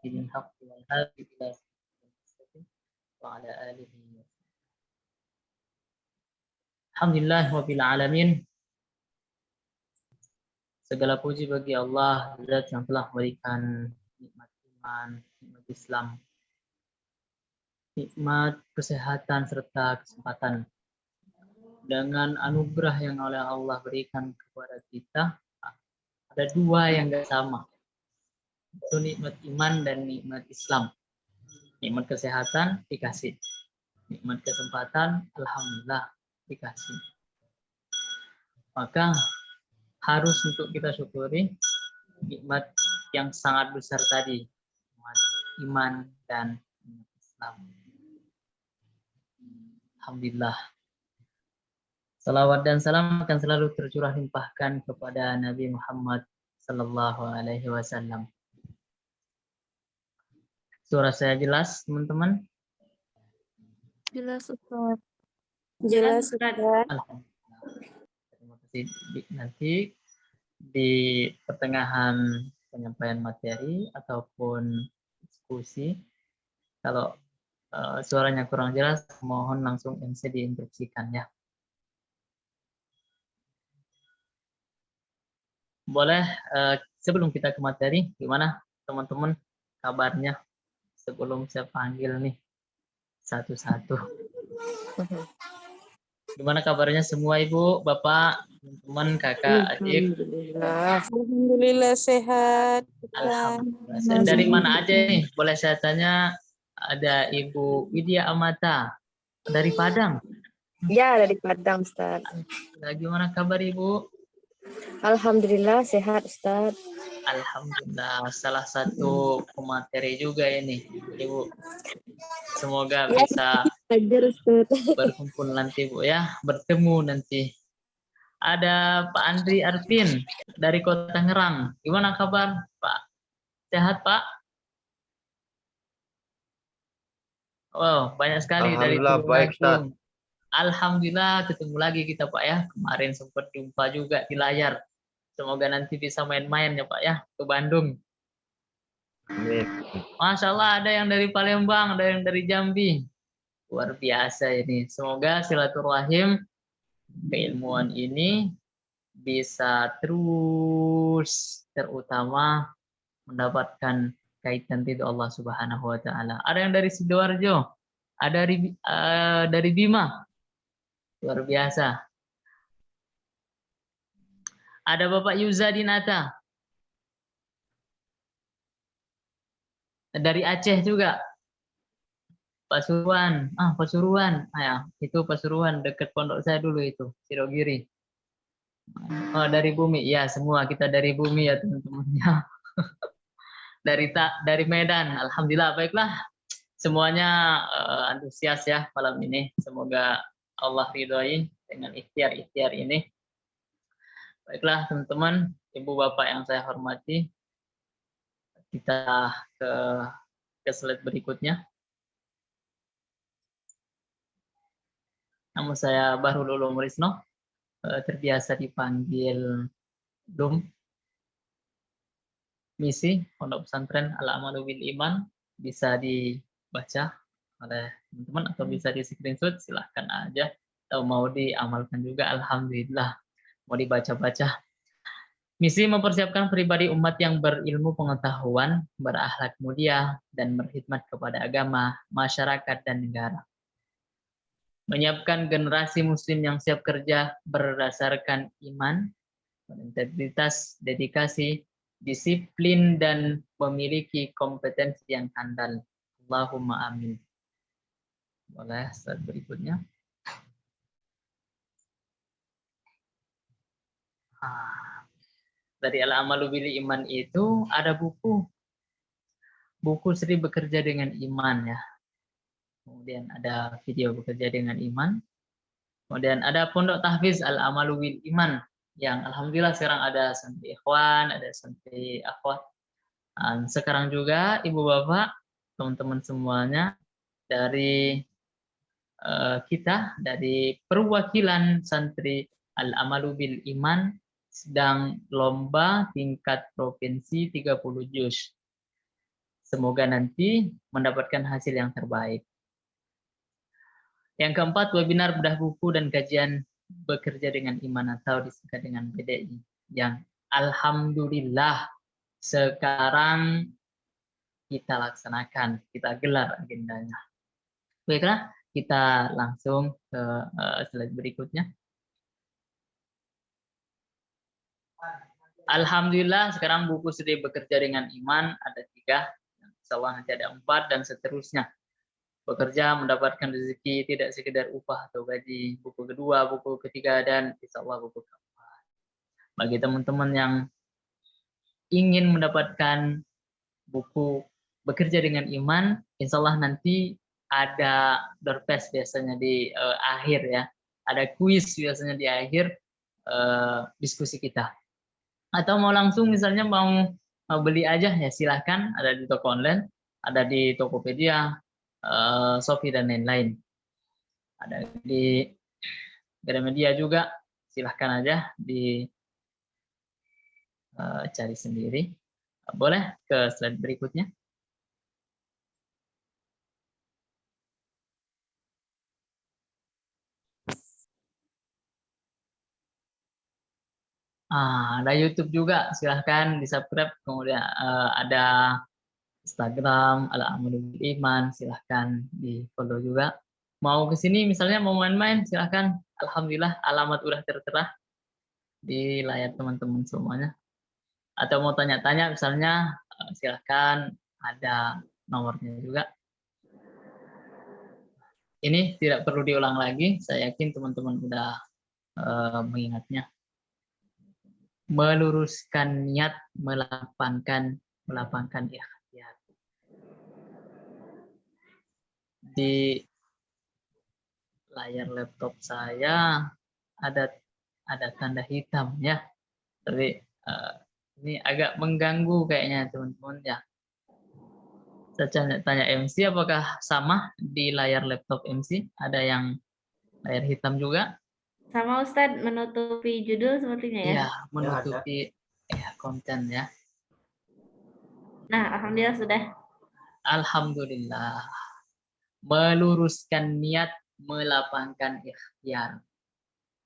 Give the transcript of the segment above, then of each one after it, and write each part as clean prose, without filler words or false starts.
بالحق والهادي إلى صراط المستقيم وعلى آله. Alhamdulillah Rabbil Alamin. Segala puji bagi Allah Zat yang telah memberikan nikmat iman, nikmat Islam, nikmat kesehatan serta kesempatan. Dengan anugerah yang oleh Allah berikan kepada kita, ada dua yang gak sama. Itu nikmat iman dan nikmat Islam. Nikmat kesehatan dikasih, nikmat kesempatan alhamdulillah dikasih. Maka harus untuk kita syukuri nikmat yang sangat besar tadi, nikmat iman dan nikmat Islam. Alhamdulillah. Salawat dan salam akan selalu tercurah limpahkan kepada Nabi Muhammad Sallallahu Alaihi Wasallam. Suara saya jelas, teman-teman? Jelas, Ustaz. Jelas, Ustaz. Alhamdulillah. Terima kasih. Nanti di pertengahan penyampaian materi ataupun diskusi, kalau suaranya kurang jelas, mohon langsung MC diinstruksikan ya. Boleh, sebelum kita ke materi, gimana teman-teman kabarnya sebelum saya panggil nih satu-satu. Gimana kabarnya semua Ibu, Bapak, teman-teman, kakak, adik? Alhamdulillah sehat. Alhamdulillah. Dari mana aja nih? Boleh saya tanya, ada Ibu Widya Amata dari Padang. Ya, dari Padang, Ustaz. Gimana kabar Ibu? Alhamdulillah sehat, Ustaz. Alhamdulillah, salah satu pemateri juga ini, Ibu. Semoga Ya, bisa berkumpul nanti, Bu ya, bertemu nanti. Ada Pak Andri Arvin dari Kota Tangerang. Gimana kabar, Pak? Sehat, Pak? Oh, banyak sekali dari Tulungagung. Alhamdulillah ketemu lagi kita, Pak ya. Kemarin sempat jumpa juga di layar. Semoga nanti bisa main-main ya, Pak ya, ke Bandung. Amin. Masya Allah, ada yang dari Palembang, ada yang dari Jambi. Luar biasa ini. Semoga silaturahim keilmuan ini bisa terus, terutama mendapatkan kaitan ridho Allah Subhanahu wa taala. Ada yang dari Sidoarjo, ada dari Bima. Luar biasa. Ada Bapak Yuzadinata dari Aceh juga. Pasuruan, Pasuruan, ya itu Pasuruan dekat pondok saya dulu itu, Sidogiri. Oh, dari Bumi, ya semua kita dari Bumi ya teman-temannya. dari Medan, alhamdulillah. Baiklah, semuanya antusias ya malam ini. Semoga Allah ridhoi dengan ikhtiar-ikhtiar ini. Baiklah teman-teman, ibu bapak yang saya hormati, kita ke slide berikutnya. Nama saya Bahrul Ulum Risno, terbiasa dipanggil Dum. Misi Pondok Pesantren Al-Amalu bil Iman bisa dibaca oleh teman-teman atau bisa di screenshot, silahkan aja. Atau mau diamalkan juga, alhamdulillah. Mau dibaca-baca. Misi mempersiapkan pribadi umat yang berilmu pengetahuan, berakhlak mulia, dan berkhidmat kepada agama, masyarakat, dan negara. Menyiapkan generasi muslim yang siap kerja berdasarkan iman, integritas, dedikasi, disiplin, dan memiliki kompetensi yang handal. Allahumma amin. Boleh slide berikutnya. Dari Al-Amalu bil Iman itu ada buku Sri Bekerja dengan Iman ya. Kemudian ada video Bekerja dengan Iman. Kemudian ada Pondok Tahfiz Al-Amalu bil Iman yang alhamdulillah sekarang ada santri ikhwan, ada santri akhwat. Dan sekarang juga ibu bapak, teman-teman semuanya dari kita dari perwakilan santri Al-Amalu bil Iman sedang lomba tingkat provinsi 30 juz. Semoga nanti mendapatkan hasil yang terbaik. Yang keempat, webinar bedah buku dan kajian bekerja dengan iman atau disingkat dengan BDI. Yang alhamdulillah sekarang kita laksanakan, kita gelar agendanya. Baiklah, kita langsung ke slide berikutnya. Alhamdulillah sekarang buku studi bekerja dengan iman ada 3, insya Allah nanti ada 4 dan seterusnya. Bekerja mendapatkan rezeki tidak sekedar upah atau gaji. Buku kedua, buku ketiga, dan insya Allah buku keempat. Bagi teman-teman yang ingin mendapatkan buku bekerja dengan iman, insya Allah nanti ada door prize biasanya di akhir ya. Ada kuis biasanya di akhir diskusi kita. Atau mau langsung misalnya mau beli aja ya silahkan, ada di toko online, ada di Tokopedia, Shopee dan lain-lain. Ada di Gramedia juga, silahkan aja di cari sendiri. Boleh ke slide berikutnya. Ada YouTube juga, silahkan di subscribe. Kemudian ada Instagram Al-Amalul Iman, silahkan di follow juga. Mau ke sini misalnya mau main-main, silahkan. Alhamdulillah alamat udah tertera di layar teman-teman semuanya. Atau mau tanya-tanya misalnya, silahkan, ada nomornya juga. Ini tidak perlu diulang lagi, saya yakin teman-teman udah mengingatnya. Meluruskan niat, melapangkan ikhtiar. Di layar laptop saya ada tanda hitam ya, tapi ini agak mengganggu kayaknya teman-teman ya. Saya tanya MC apakah sama di layar laptop MC, ada yang layar hitam juga? Sama Ustadz, menutupi judul sepertinya ya. Ya, menutupi konten ya. Nah, alhamdulillah sudah. Alhamdulillah. Meluruskan niat, melapangkan ikhtiar.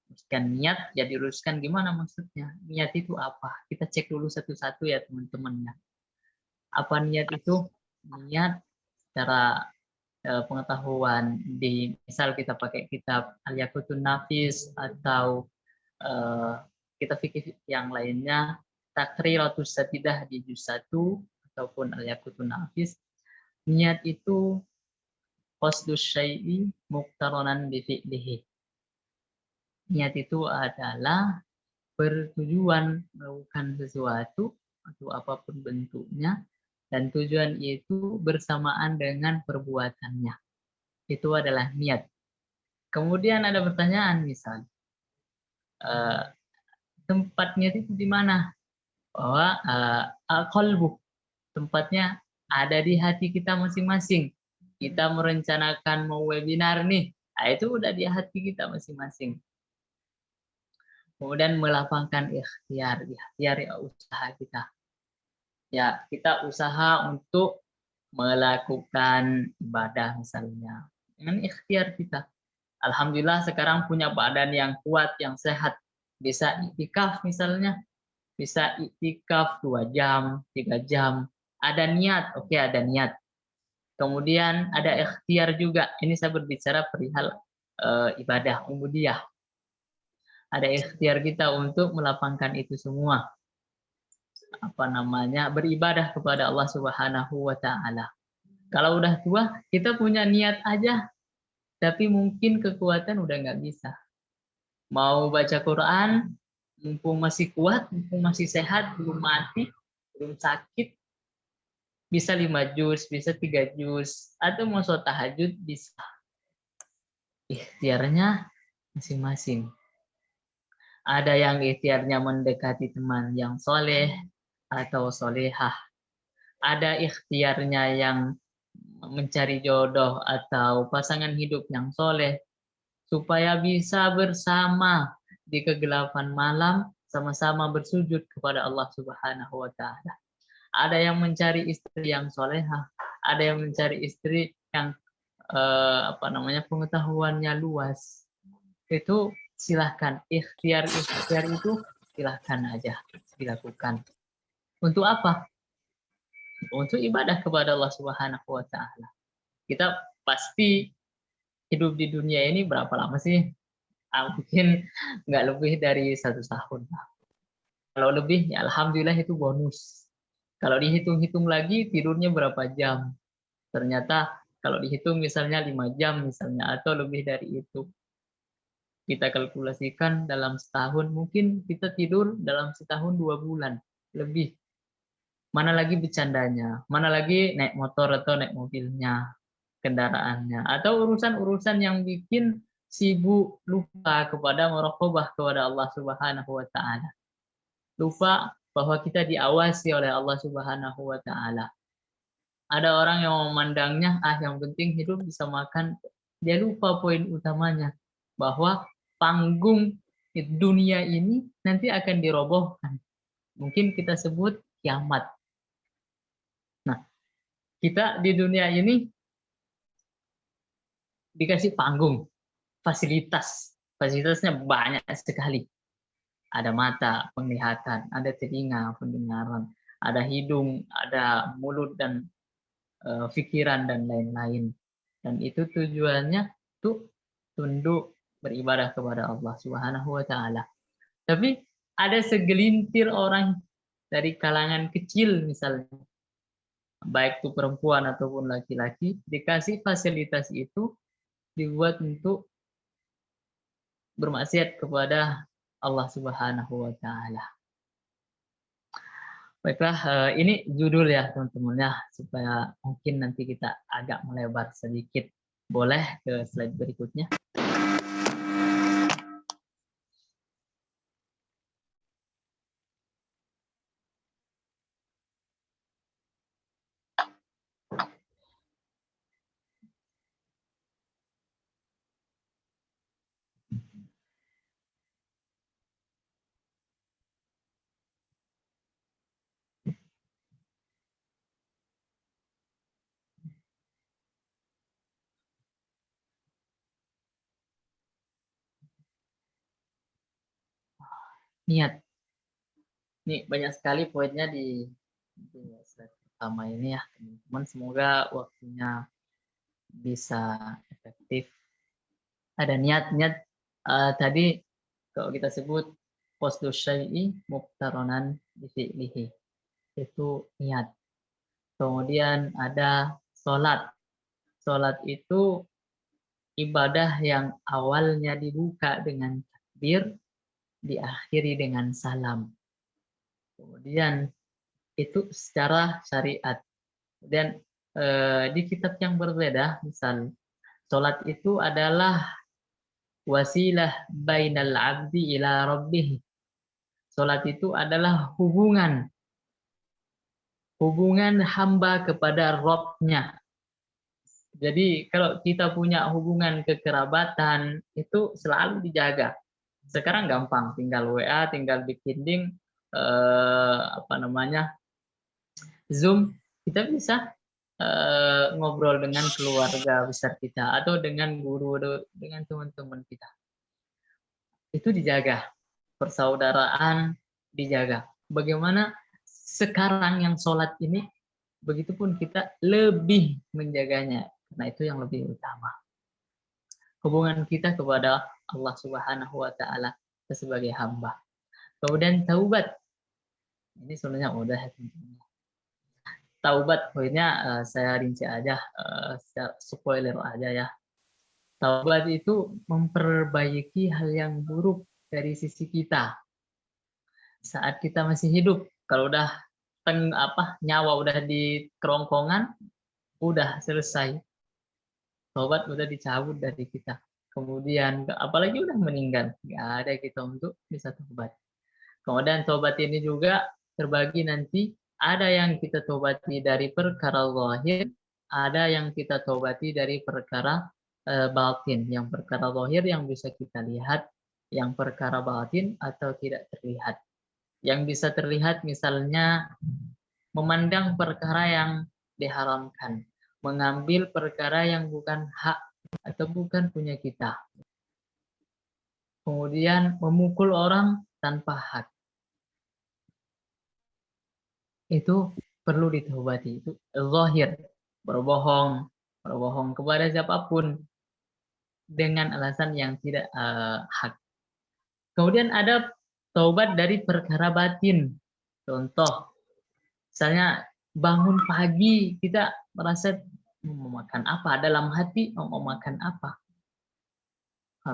Luruskan niat, ya diluruskan gimana maksudnya? Niat itu apa? Kita cek dulu satu-satu ya teman-teman. Apa niat itu? Niat secara pengetahuan, di misal kita pakai kitab Al-Yaqutun Nafis atau kita fikih yang lainnya, Takriratus Satidah di juz 1 ataupun Al-Yaqutun Nafis, niat itu qasdus syai'i muqtaronan bi fi'lihi. Niat itu adalah bertujuan melakukan sesuatu atau apapun bentuknya, dan tujuan itu bersamaan dengan perbuatannya. Itu adalah niat. Kemudian ada pertanyaan misal, tempat niat itu di mana? Bahwa qalbu, tempatnya ada di hati kita masing-masing. Kita merencanakan mau webinar nih, itu udah di hati kita masing-masing. Kemudian melapangkan ikhtiar usaha kita. Ya, kita usaha untuk melakukan ibadah misalnya dengan ikhtiar kita. Alhamdulillah sekarang punya badan yang kuat, yang sehat, bisa iktikaf misalnya, bisa iktikaf 2 jam, 3 jam. Ada niat, oke, ada niat. Kemudian ada ikhtiar juga. Ini saya berbicara perihal ibadah ubudiyah. Ada ikhtiar kita untuk melapangkan itu semua. Beribadah kepada Allah Subhanahu wa taala. Kalau udah tua, kita punya niat aja, tapi mungkin kekuatan udah nggak bisa. Mau baca Quran, mumpung masih kuat, mumpung masih sehat, belum mati, belum sakit, bisa 5 juz, bisa 3 juz, atau mau sholat tahajud bisa. Ikhtiarnya masing-masing. Ada yang ikhtiarnya mendekati teman yang soleh atau solehah. Ada ikhtiarnya yang mencari jodoh atau pasangan hidup yang soleh, supaya bisa bersama di kegelapan malam, sama-sama bersujud kepada Allah Subhanahu wa taala. Ada yang mencari istri yang solehah, ada yang mencari istri yang pengetahuannya luas. Itu silahkan, ikhtiar itu silahkan aja dilakukan. Untuk apa? Untuk ibadah kepada Allah Subhanahu wa Ta'ala. Kita pasti hidup di dunia ini berapa lama sih? Mungkin nggak lebih dari 1 tahun. Kalau lebih, ya alhamdulillah itu bonus. Kalau dihitung-hitung lagi, tidurnya berapa jam? Ternyata kalau dihitung misalnya 5 jam misalnya, atau lebih dari itu. Kita kalkulasikan dalam setahun, mungkin kita tidur dalam setahun 2 bulan. Lebih. Mana lagi bercandanya, mana lagi naik motor atau naik mobilnya, kendaraannya, atau urusan-urusan yang bikin sibuk, lupa kepada muraqabah kepada Allah Subhanahu wa Ta'ala. Lupa bahwa kita diawasi oleh Allah Subhanahu wa Ta'ala. Ada orang yang memandangnya, yang penting hidup bisa makan. Dia lupa poin utamanya, bahwa panggung dunia ini nanti akan dirobohkan. Mungkin kita sebut kiamat. Nah, kita di dunia ini dikasih panggung, fasilitasnya banyak sekali. Ada mata, penglihatan, ada telinga, pendengaran, ada hidung, ada mulut dan pikiran dan lain-lain. Dan itu tujuannya tuh tunduk beribadah kepada Allah Subhanahu wa Ta'ala. Tapi ada segelintir orang dari kalangan kecil misalnya, baik itu perempuan ataupun laki-laki, dikasih fasilitas itu dibuat untuk bermaksiat kepada Allah Subhanahu wa Ta'ala. Baiklah, ini judul ya teman-teman ya, supaya mungkin nanti kita agak melebar sedikit. Boleh ke slide berikutnya. Niat. Nih banyak sekali poinnya di slide pertama ini ya teman-teman. Semoga waktunya bisa efektif. Ada niat tadi kalau kita sebut qasdu syai'i muqtaronan bi fi'lihi. Itu niat. Kemudian ada sholat. Sholat itu ibadah yang awalnya dibuka dengan takbir, diakhiri dengan salam. Kemudian itu secara syariat. Dan di kitab yang berbeda, misal sholat itu adalah wasilah bainal abdi ila rabbih. Sholat itu adalah hubungan hamba kepada Rabb-nya. Jadi kalau kita punya hubungan kekerabatan itu selalu dijaga. Sekarang gampang, tinggal WA, tinggal bikin link, Zoom, kita bisa ngobrol dengan keluarga besar kita atau dengan guru, dengan teman-teman kita. Itu dijaga, persaudaraan dijaga. Bagaimana sekarang yang sholat ini, begitupun kita lebih menjaganya, karena itu yang lebih utama. Hubungan kita kepada Allah Subhanahu wa Ta'ala sebagai hamba. Kemudian taubat. Ini sebenarnya mudah ya teman-teman. Taubat poinnya saya rinci aja, spoiler aja ya. Taubat itu memperbaiki hal yang buruk dari sisi kita. Saat kita masih hidup, kalau udah nyawa udah di kerongkongan, udah selesai. Taubat udah dicabut dari kita. Kemudian apalagi udah meninggal, nggak ada kita untuk bisa taubat. Kemudian taubat ini juga terbagi nanti, ada yang kita taubati dari perkara zahir, ada yang kita taubati dari perkara batin. Yang perkara zahir yang bisa kita lihat, yang perkara batin atau tidak terlihat. Yang bisa terlihat misalnya memandang perkara yang diharamkan, mengambil perkara yang bukan hak atau bukan punya kita. Kemudian memukul orang tanpa hak. Itu perlu ditaubati. Itu zahir, berbohong kepada siapapun dengan alasan yang tidak hak. Kemudian ada taubat dari perkara batin. Contoh, misalnya bangun pagi kita merasa mau makan apa, dalam hati mau makan apa,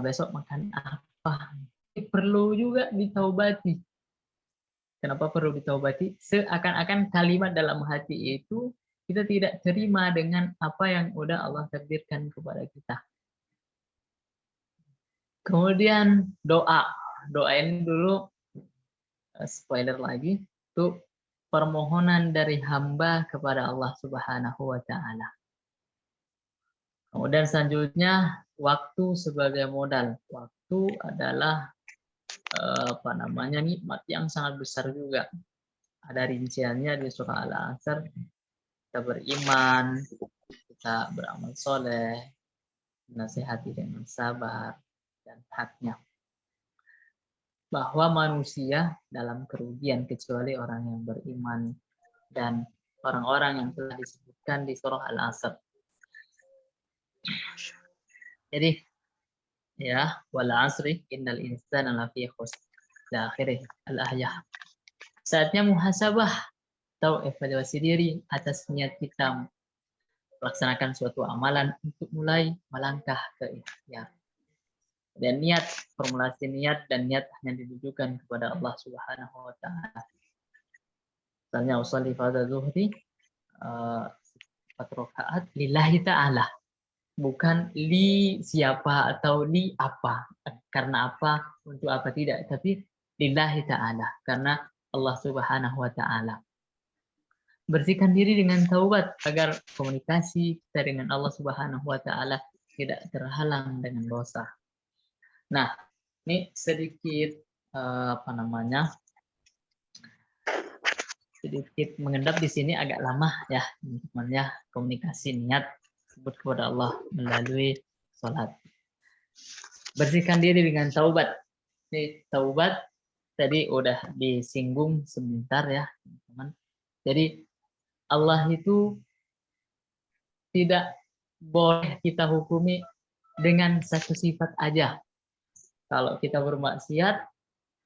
besok makan apa. Perlu juga ditaubati. Kenapa perlu ditaubati? Seakan-akan kalimat dalam hati itu kita tidak terima dengan apa yang udah Allah takdirkan kepada kita. Kemudian doa ini dulu spoiler lagi, itu permohonan dari hamba kepada Allah Subhanahu wa taala. Kemudian selanjutnya waktu sebagai modal. Waktu adalah nikmat yang sangat besar juga. Ada rinciannya di surah Al-Asr. Kita beriman, kita beramal soleh, nasihati dengan sabar dan haknya. Bahwa manusia dalam kerugian kecuali orang yang beriman dan orang-orang yang telah disebutkan di surah Al-Asr. Jadi ya, wal asri innal insana lafi khusr. Ila akhirih al-ayah. Saatnya muhasabah atau evaluasi diri atas niat kita melaksanakan suatu amalan untuk mulai melangkah ke ikhtiar. Dan niat, formulasi niat dan niat hanya ditujukan kepada Allah Subhanahu wa taala. Misalnya usolli fardhu zuhri 4 rakaat lillahi ta'ala. Bukan li siapa atau li apa, karena apa, untuk apa, tidak, tapi lillahi ta'ala, karena Allah Subhanahu wa taala. Bersihkan diri dengan taubat agar komunikasi kita dengan Allah Subhanahu wa taala tidak terhalang dengan dosa. Nah, ini sedikit sedikit mengendap di sini agak lama ya, teman-teman ya, komunikasi niat sebut kepada Allah melalui sholat. Bersihkan diri dengan taubat. Ini taubat tadi udah disinggung sebentar ya, teman-teman. Jadi Allah itu tidak boleh kita hukumi dengan satu sifat aja. Kalau kita bermaksiat,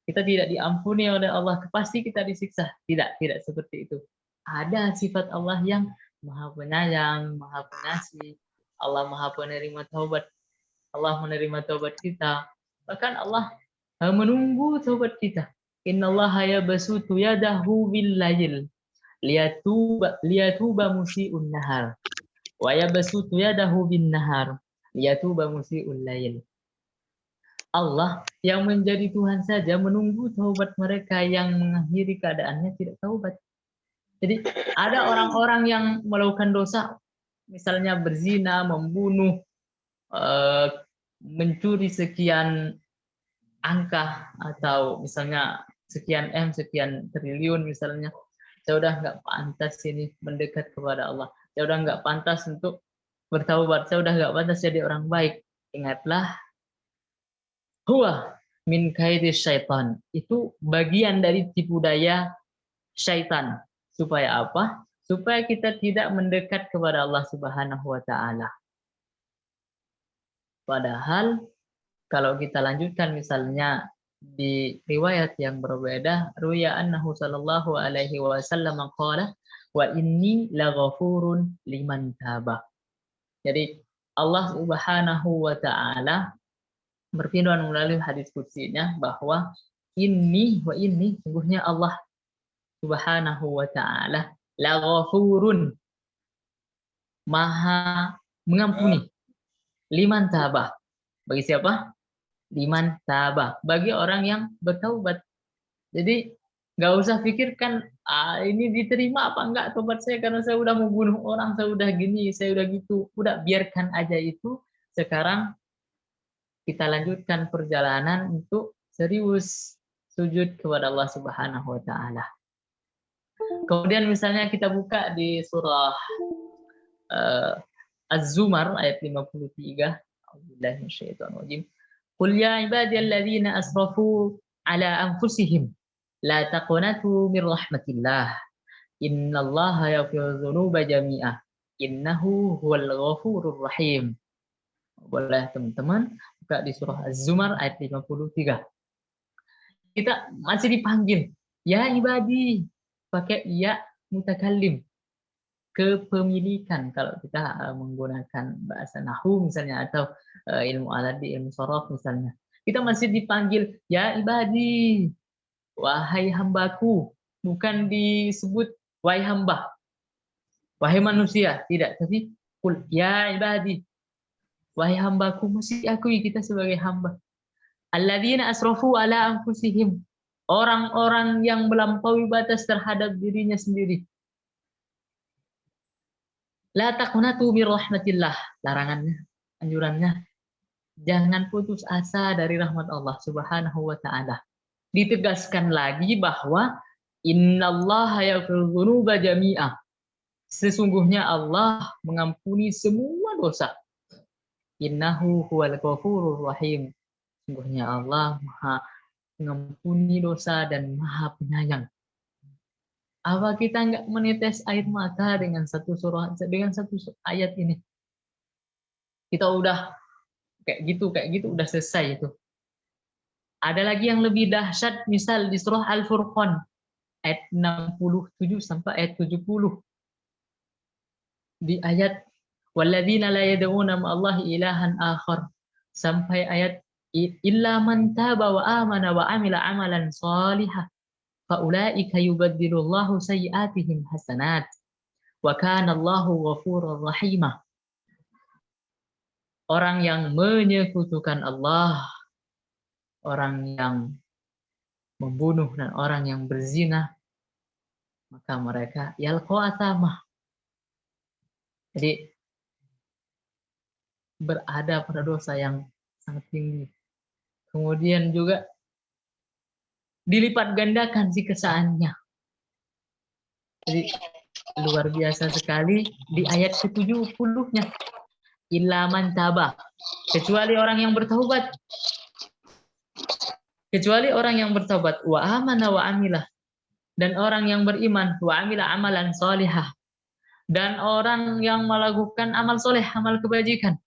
kita tidak diampuni oleh Allah, pasti kita disiksa. Tidak seperti itu. Ada sifat Allah yang Maha Penyayang, Maha Pengasih. Allah Maha Penerima taubat. Allah menerima taubat kita. Bahkan Allah menunggu taubat kita. Innallaha yabsutu yadahu bil lail liyatuba musii'un nahar wa yabsutu yadahu bin nahar liyatuba musii'ul lail. Allah yang menjadi Tuhan saja menunggu taubat mereka yang mengakhiri keadaannya tidak taubat. Jadi ada orang-orang yang melakukan dosa, misalnya berzina, membunuh, mencuri sekian angka, atau misalnya sekian sekian triliun misalnya. Saya udah nggak pantas ini mendekat kepada Allah. Saya udah nggak pantas untuk bertaubat. Saya udah nggak pantas jadi orang baik. Ingatlah, huwa min kaidis syaitan. Itu bagian dari tipu daya syaitan. Supaya apa? Supaya kita tidak mendekat kepada Allah Subhanahu wa taala. Padahal kalau kita lanjutkan misalnya di riwayat yang berbeda, ruya annahu sallallahu alaihi wasallam qala wa inni laghafurun liman taba. Jadi Allah Subhanahu wa taala berfirman melalui hadis qudsinya bahwa inni sungguhnya Allah Subhanahu wa taala laghafurun, Maha mengampuni, liman tabah. Bagi siapa? Liman tabah, bagi orang yang bertaubat. Jadi nggak usah pikirkan ini diterima apa enggak taubat saya karena saya udah membunuh orang, saya udah gini, saya udah gitu. Udah biarkan aja itu. Sekarang kita lanjutkan perjalanan untuk serius sujud kepada Allah Subhanahu wa taala. Kemudian misalnya kita buka di surah Az-Zumar ayat 53. A'udzubillahi minasyaitonir rajim. Qul ya ibadiyalladzina asrafu ala anfusihim la taqnatu min rahmatillah. Innallaha yaghfiru dzunuba jami'ah. Innahu huwal ghafurur rahim. Boleh teman-teman buka di surah Az-Zumar ayat 53. Kita masih dipanggil, ya ibadi, pakai ya mutakallim, kepemilikan kalau kita menggunakan bahasa nahwu misalnya atau ilmu aladi, ilmu sorof misalnya. Kita masih dipanggil, ya ibadi, wahai hambaku, bukan disebut wahai hamba, wahai manusia, tidak, tapi kul ya ibadi, wahai hambaku, mesti akui kita sebagai hamba. Alladzina asrafu ala anfusihim, orang-orang yang melampaui batas terhadap dirinya sendiri. La taqnatu min rahmatillah, larangannya, anjurannya, jangan putus asa dari rahmat Allah Subhanahu wa taala. Ditegaskan lagi bahwa innallaha yaghfiru dzunuba jami'ah. Sesungguhnya Allah mengampuni semua dosa. Innahu huwal ghafurur rahim. Sungguhnya Allah Maha mengampuni dosa dan Maha Penyayang. Apa kita nggak menetes air mata dengan satu ayat ini? Kita udah kayak gitu udah selesai itu. Ada lagi yang lebih dahsyat, misal di surah Al-Furqan ayat 67 sampai ayat 70. Di ayat walladzina la yad'una ma'allahi ilahan akhar sampai ayat illa man taba wa amana wa amila amalan salihah faulaika yubaddilullahu sayyi'atihim hasanat wa kana Allahu ghafurur rahimah. Orang yang menyekutukan Allah, orang yang membunuh dan orang yang berzina, maka mereka yalqa atamah. Jadi berada pada dosa yang sangat tinggi. Kemudian juga dilipat gandakan sikasaannya. Jadi luar biasa sekali di ayat ke-70-nya. Illa man taba, kecuali orang yang bertaubat. Kecuali orang yang bertaubat, wa amana wa amilah, dan orang yang beriman, wa amila amalan salihah, dan orang yang melakukan amal soleh, amal kebajikan.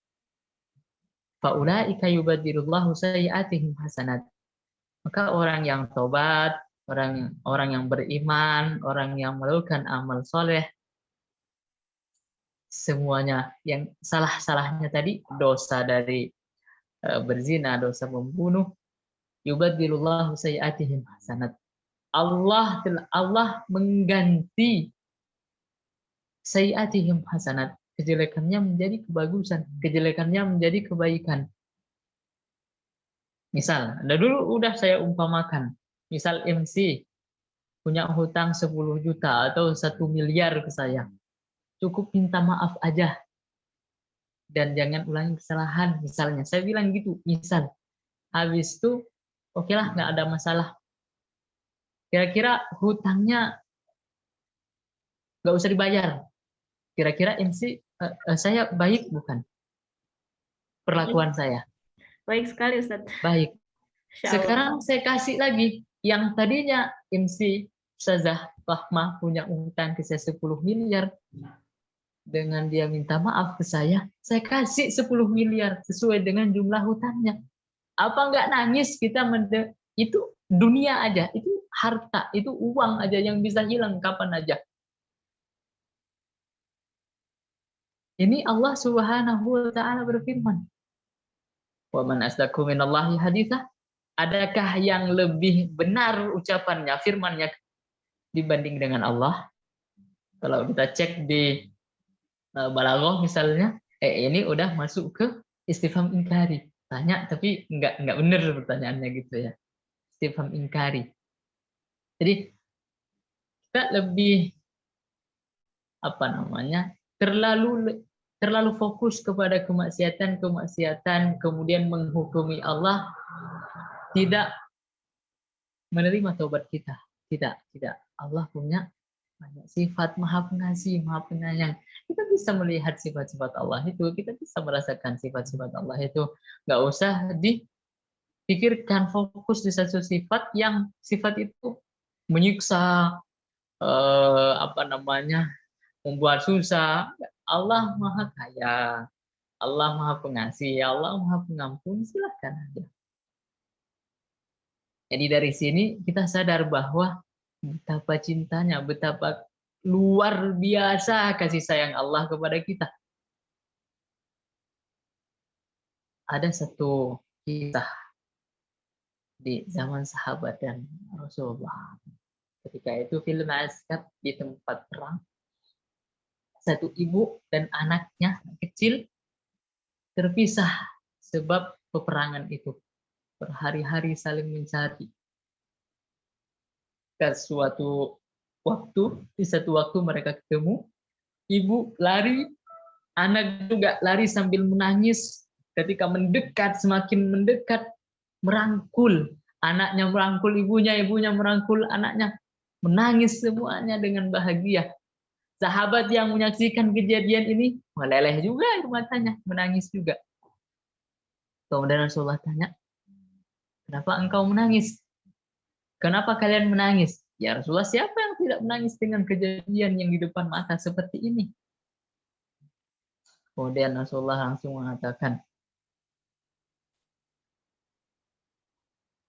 Faulaika yubaddilullahu sayyi'atihim hasanat. Maka orang yang taubat, orang yang beriman, orang yang melakukan amal soleh, semuanya yang salah-salahnya tadi, dosa dari berzina, dosa membunuh, yubaddilullahu sayyi'atihim hasanat. Allah mengganti sayyi'atihim hasanat, kejelekannya menjadi kebagusan, kejelekannya menjadi kebaikan. Misal, dulu udah saya umpamakan, misal MC punya hutang 10 juta atau 1 miliar ke saya. Cukup minta maaf aja. Dan jangan ulangi kesalahan, misalnya. Saya bilang gitu, misal. Habis itu, oke lah, nggak ada masalah. Kira-kira hutangnya nggak usah dibayar. Kira-kira MC, saya baik bukan? Perlakuan saya. Baik sekali, Ustaz. Baik. Sekarang saya kasih lagi. Yang tadinya MC Ustazah Rahmah punya utang ke saya 10 miliar. Dengan dia minta maaf ke saya kasih 10 miliar sesuai dengan jumlah hutangnya. Apa nggak nangis kita? Itu dunia aja, itu harta, itu uang aja yang bisa hilang kapan aja. Ini Allah Subhanahu wa taala berfirman, "Wa man asdaqu minallahi haditsa?" Adakah yang lebih benar ucapannya, firmannya dibanding dengan Allah? Kalau kita cek di Balaghah misalnya, ini udah masuk ke istifham inkari. Tanya tapi nggak benar pertanyaannya gitu ya. Istifham inkari. Jadi kita lebih terlalu fokus kepada kemaksiatan, kemudian menghukumi Allah, tidak menerima taubat kita. Tidak. Allah punya banyak sifat Maha Pengasih, Maha Penyayang. Kita bisa melihat sifat-sifat Allah itu, kita bisa merasakan sifat-sifat Allah itu. Nggak usah dipikirkan, fokus di satu sifat yang sifat itu menyiksa, membuat susah. Allah Maha Kaya, Allah Maha Pengasih, Allah Maha Pengampun, silahkan aja. Jadi dari sini kita sadar bahwa betapa cintanya, betapa luar biasa kasih sayang Allah kepada kita. Ada satu kisah di zaman sahabat dan Rasulullah. Ketika itu film askar di tempat perang, satu ibu dan anaknya kecil terpisah sebab peperangan itu. Berhari-hari saling mencari. Di satu waktu mereka ketemu, ibu lari, anak juga lari sambil menangis. Ketika mendekat, semakin mendekat, merangkul anaknya, merangkul ibunya, ibunya merangkul anaknya, menangis semuanya dengan bahagia. Sahabat yang menyaksikan kejadian ini meleleh juga air matanya, menangis juga. Kemudian Rasulullah tanya, kenapa engkau menangis? Kenapa kalian menangis? Ya Rasulullah, siapa yang tidak menangis dengan kejadian yang di depan mata seperti ini? Kemudian Rasulullah langsung mengatakan,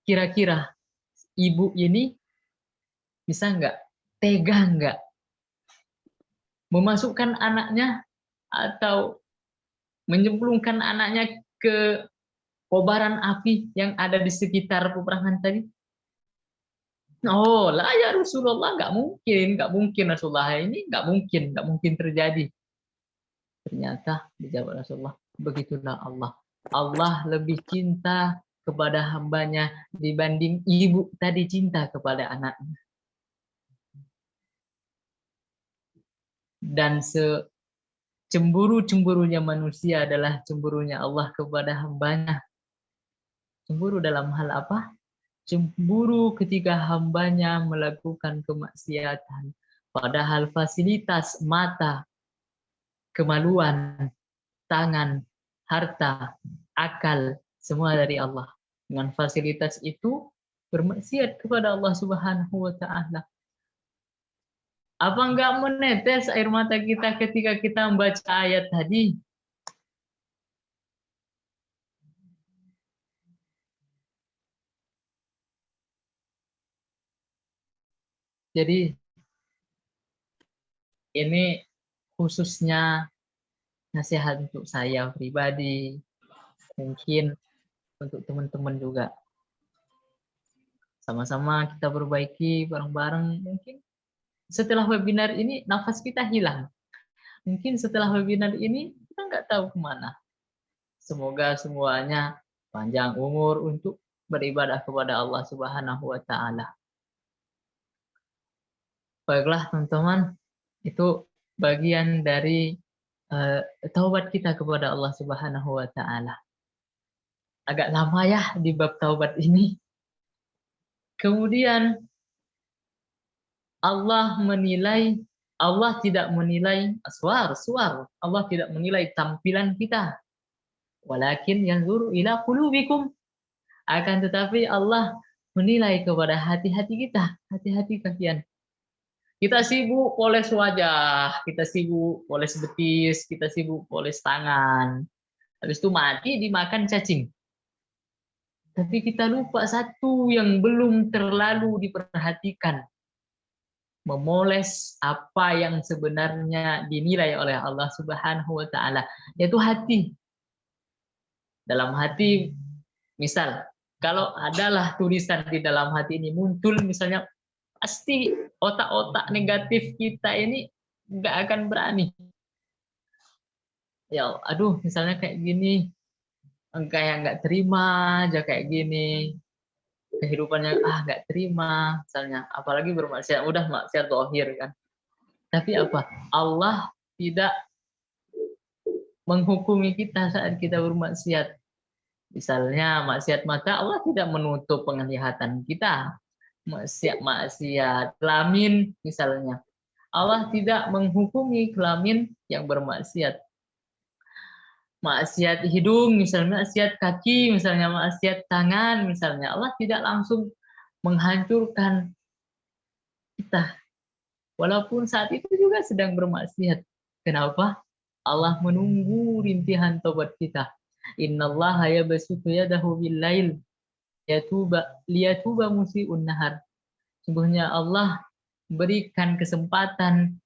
kira-kira ibu ini bisa nggak, tega nggak memasukkan anaknya atau menyemplungkan anaknya ke kobaran api yang ada di sekitar peperangan tadi? Oh lah ya Rasulullah, nggak mungkin Rasulullah, ini nggak mungkin terjadi. Ternyata dijawab Rasulullah, begitulah Allah. Allah lebih cinta kepada hambanya dibanding ibu tadi cinta kepada anaknya. Dan cemburu-cemburunya manusia adalah cemburunya Allah kepada hambanya. Cemburu dalam hal apa? Cemburu ketika hambanya melakukan kemaksiatan. Padahal fasilitas mata, kemaluan, tangan, harta, akal, semua dari Allah. Dengan fasilitas itu bermaksiat kepada Allah Subhanahu wa Ta'ala. Apa enggak menetes air mata kita ketika kita membaca ayat tadi? Jadi ini khususnya nasihat untuk saya pribadi, mungkin untuk teman-teman juga. Sama-sama kita perbaiki bareng-bareng. Mungkin setelah webinar ini nafas kita hilang. Mungkin setelah webinar ini kita nggak tahu kemana. Semoga semuanya panjang umur untuk beribadah kepada Allah Subhanahu wa Ta'ala. Baiklah teman-teman, itu bagian dari taubat kita kepada Allah Subhanahu wa Ta'ala. Agak lama ya di bab taubat ini. Kemudian Allah tidak menilai suar. Allah tidak menilai tampilan kita. Walakin yanzuru ila qulubikum. Akan tetapi Allah menilai kepada hati-hati kita, hati-hati kalian. Kita sibuk poles wajah, kita sibuk poles betis, kita sibuk poles tangan. Habis itu mati dimakan cacing. Tapi kita lupa satu yang belum terlalu diperhatikan. Memoles apa yang sebenarnya dinilai oleh Allah Subhanahu wa Ta'ala, yaitu hati. Dalam hati, misal, kalau adalah tulisan di dalam hati ini muncul misalnya, pasti otak-otak negatif kita ini nggak akan berani. Ya, aduh, misalnya kayak gini, kayak nggak terima aja kayak gini, kehidupannya nggak terima, misalnya, apalagi bermaksiat, udah maksiat zahir kan. Tapi apa? Allah tidak menghukumi kita saat kita bermaksiat. Misalnya maksiat mata, Allah tidak menutup penglihatan kita. Maksiat kelamin misalnya, Allah tidak menghukumi kelamin yang bermaksiat. Maksiat hidung misalnya, maksiat kaki misalnya, maksiat tangan misalnya. Allah tidak langsung menghancurkan kita. Walaupun saat itu juga sedang bermaksiat. Kenapa? Allah menunggu rintihan tobat kita. Innallaha yabsutu yadahu bil-lail liyatuba musii'un nahar. Sungguhnya Allah berikan kesempatan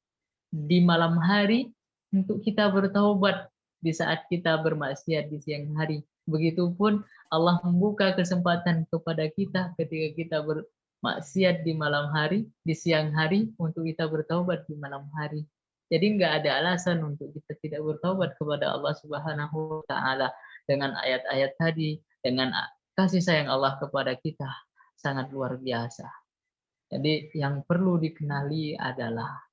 di malam hari untuk kita bertaubat di saat kita bermaksiat di siang hari. Begitupun Allah membuka kesempatan kepada kita ketika kita bermaksiat di malam hari, di siang hari, untuk kita bertaubat di malam hari. Jadi nggak ada alasan untuk kita tidak bertaubat kepada Allah Subhanahu wa Ta'ala. Dengan ayat-ayat tadi, dengan kasih sayang Allah kepada kita sangat luar biasa. Jadi yang perlu dikenali adalah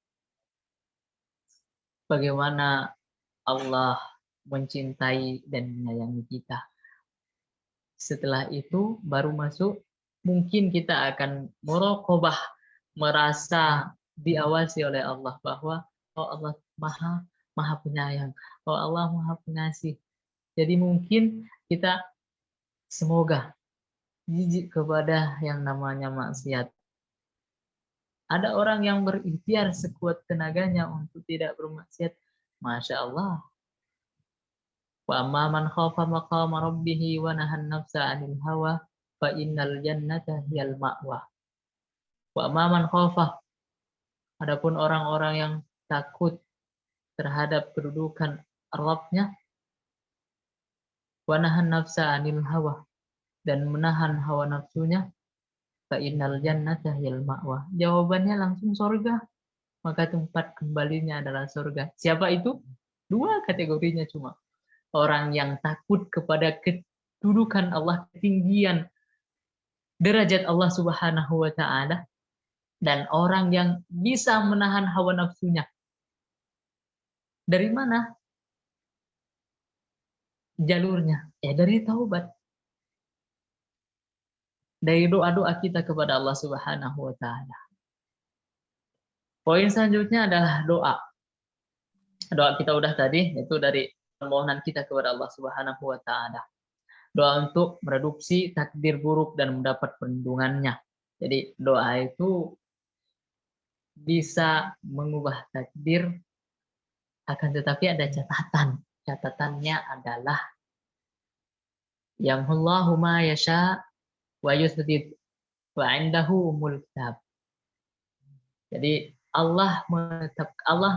bagaimana Allah mencintai dan menyayangi kita. Setelah itu baru masuk, mungkin kita akan muraqabah, merasa diawasi oleh Allah bahwa oh Allah maha penyayang, oh Allah maha pengasih. Jadi mungkin kita semoga jijik kepada yang namanya maksiat. Ada orang yang berikhtiar sekuat tenaganya untuk tidak bermaksiat. Masya Allah. Wa amma man khafa maqama rabbih wa nahan nafsa 'anil hawa fa innal jannata hiyal ma'wa. Wa amma man khafa, adapun orang-orang yang takut terhadap kedudukan Rabb-nya, wa nahan nafsa 'anil hawa, dan menahan hawa nafsunya, fa innal jannata hiyal ma'wa. Jawabannya langsung surga. Maka tempat kembalinya adalah surga. Siapa itu? Dua kategorinya cuma. Orang yang takut kepada kedudukan Allah, ketinggian derajat Allah Subhanahu wa Ta'ala, dan orang yang bisa menahan hawa nafsunya. Dari mana jalurnya? Ya dari taubat. Dari doa-doa kita kepada Allah Subhanahu wa Ta'ala. Poin selanjutnya adalah doa. Doa kita udah tadi, itu dari permohonan kita kepada Allah Subhanahu wa Ta'ala. Doa untuk mereduksi takdir buruk dan mendapat perlindungannya. Jadi doa itu bisa mengubah takdir, akan tetapi ada catatan. Catatannya adalah yamhullahu ma yasha wa yusdid wa indahu umul kitab. Jadi Allah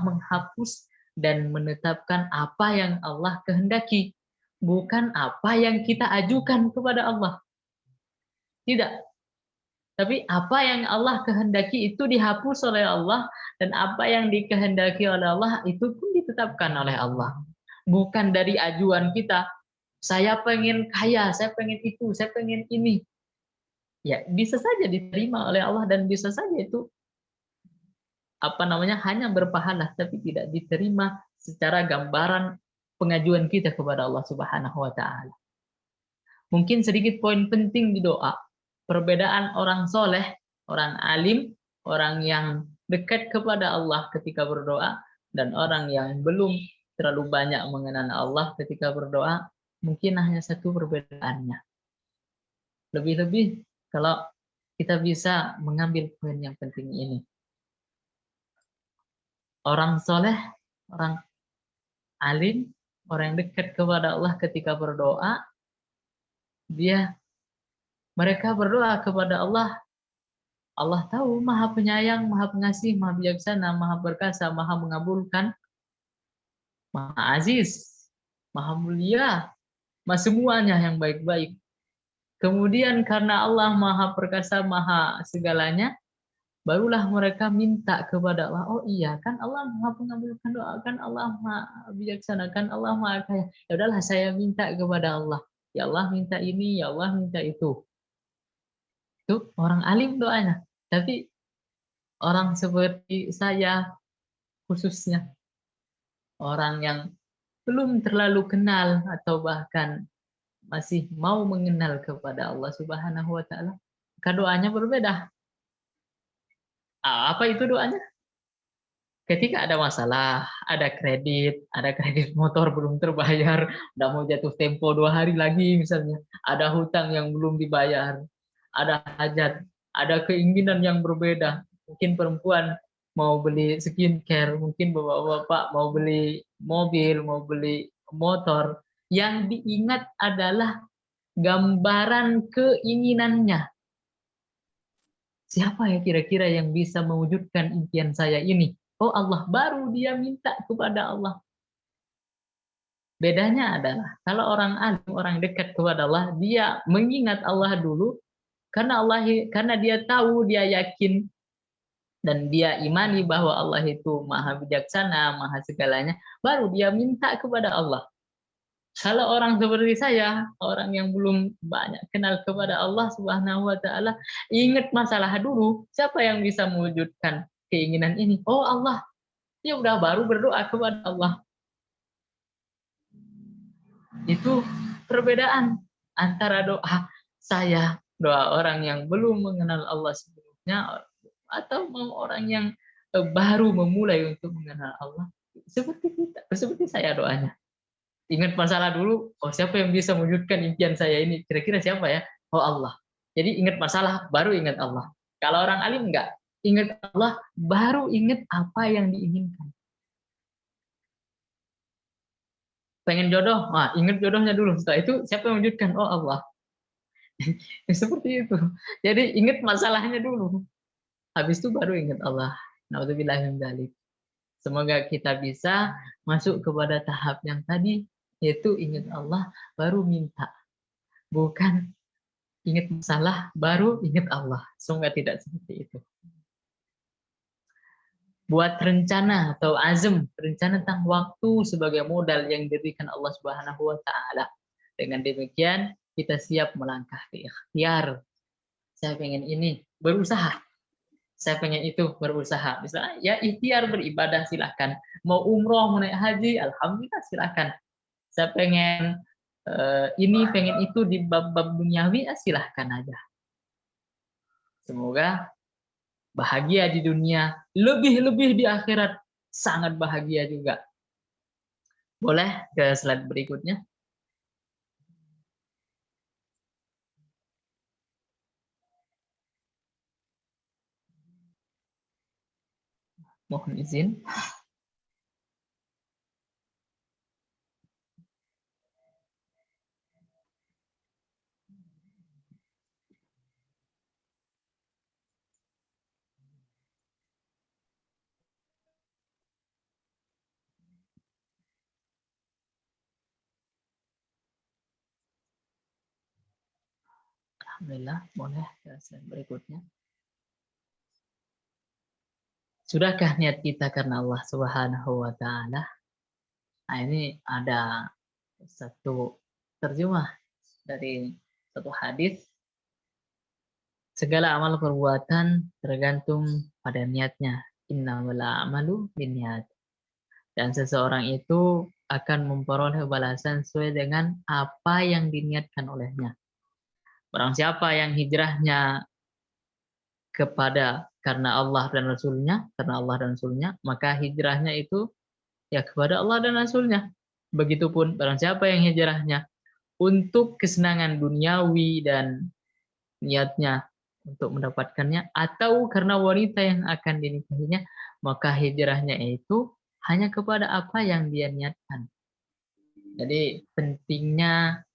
menghapus dan menetapkan apa yang Allah kehendaki, bukan apa yang kita ajukan kepada Allah. Tidak. Tapi apa yang Allah kehendaki itu dihapus oleh Allah, dan apa yang dikehendaki oleh Allah itu pun ditetapkan oleh Allah. Bukan dari ajuan kita. Saya pengen kaya, saya pengen itu, saya pengen ini. Ya, bisa saja diterima oleh Allah dan bisa saja itu hanya berpahala, tapi tidak diterima secara gambaran pengajuan kita kepada Allah Subhanahu wa Ta'ala. Mungkin sedikit poin penting di doa. Perbedaan orang soleh, orang alim, orang yang dekat kepada Allah ketika berdoa, dan orang yang belum terlalu banyak mengenal Allah ketika berdoa, mungkin hanya satu perbedaannya. Lebih-lebih kalau kita bisa mengambil poin yang penting ini. Orang soleh, orang alim, orang yang dekat kepada Allah ketika berdoa, mereka berdoa kepada Allah. Allah tahu maha penyayang, maha pengasih, maha bijaksana, maha perkasa, maha mengabulkan, maha aziz, maha mulia, maha semuanya yang baik-baik. Kemudian karena Allah maha perkasa, maha segalanya, barulah mereka minta kepada Allah. Oh iya, kan Allah maha mengabulkan doa, kan Allah maha bijaksana, kan Allah maha kaya. Ya udahlah, saya minta kepada Allah. Ya Allah minta ini, ya Allah minta itu. Itu orang alim doanya. Tapi orang seperti saya khususnya, orang yang belum terlalu kenal atau bahkan masih mau mengenal kepada Allah Subhanahu wa Ta'ala, maka doanya berbeda. Apa itu doanya? ketika ada masalah, ada kredit motor belum terbayar, udah mau jatuh tempo 2 hari lagi misalnya, ada hutang yang belum dibayar, ada hajat, ada keinginan yang berbeda. Mungkin perempuan mau beli skincare, mungkin bapak-bapak mau beli mobil, mau beli motor. Yang diingat adalah gambaran keinginannya. Siapa ya kira-kira yang bisa mewujudkan impian saya ini? Oh Allah, baru dia minta kepada Allah. Bedanya adalah kalau orang alim, orang dekat kepada Allah, dia mengingat Allah dulu karena dia tahu, dia yakin dan dia imani bahwa Allah itu maha bijaksana, maha segalanya, baru dia minta kepada Allah. Kalau orang seperti saya, orang yang belum banyak kenal kepada Allah Subhanahu wa taala, ingat masalah dulu, siapa yang bisa mewujudkan keinginan ini? Oh Allah. Ya udah baru berdoa kepada Allah. Itu perbedaan antara doa saya, doa orang yang belum mengenal Allah sebelumnya, atau mau orang yang baru memulai untuk mengenal Allah. Seperti saya doanya. Ingat masalah dulu, oh siapa yang bisa mewujudkan impian saya ini? Kira-kira siapa ya? Oh Allah. Jadi ingat masalah, baru ingat Allah. Kalau orang alim enggak, ingat Allah, baru ingat apa yang diinginkan. Pengen jodoh, wah ingat jodohnya dulu. Setelah itu siapa yang mewujudkan? Oh Allah. Seperti itu. Jadi ingat masalahnya dulu. Habis itu baru ingat Allah. Nauzubillah min dzalik. Semoga kita bisa masuk kepada tahap yang tadi, yaitu ingat Allah baru minta. Bukan ingat masalah baru ingat Allah. Semoga tidak seperti itu. Buat rencana atau azam, rencana tentang waktu sebagai modal yang diberikan Allah Subhanahu wa taala. Dengan demikian kita siap melangkah ke ikhtiar. Saya pengen ini, berusaha. Saya pengen itu, berusaha. Misalnya ya ikhtiar beribadah silahkan. Mau umroh, mau naik haji, alhamdulillah silahkan. Saya pengen ini, pengen itu di bab-bab duniawi, ya silahkan aja. Semoga bahagia di dunia, lebih-lebih di akhirat, sangat bahagia juga. Boleh ke slide berikutnya? Mohon izin. Alhamdulillah, boleh ke slide berikutnya. Sudahkah niat kita karena Allah Subhanahu wa taala? Nah, ini ada satu terjemah dari satu hadis. Segala amal perbuatan tergantung pada niatnya. Innamal a'malu binniyat. Dan seseorang itu akan memperoleh balasan sesuai dengan apa yang diniatkan olehnya. Barang siapa yang hijrahnya karena Allah dan Rasulnya, maka hijrahnya itu ya kepada Allah dan Rasulnya. Begitupun barang siapa yang hijrahnya untuk kesenangan duniawi dan niatnya untuk mendapatkannya, atau karena wanita yang akan dinikahinya, maka hijrahnya itu hanya kepada apa yang dia niatkan. Jadi pentingnya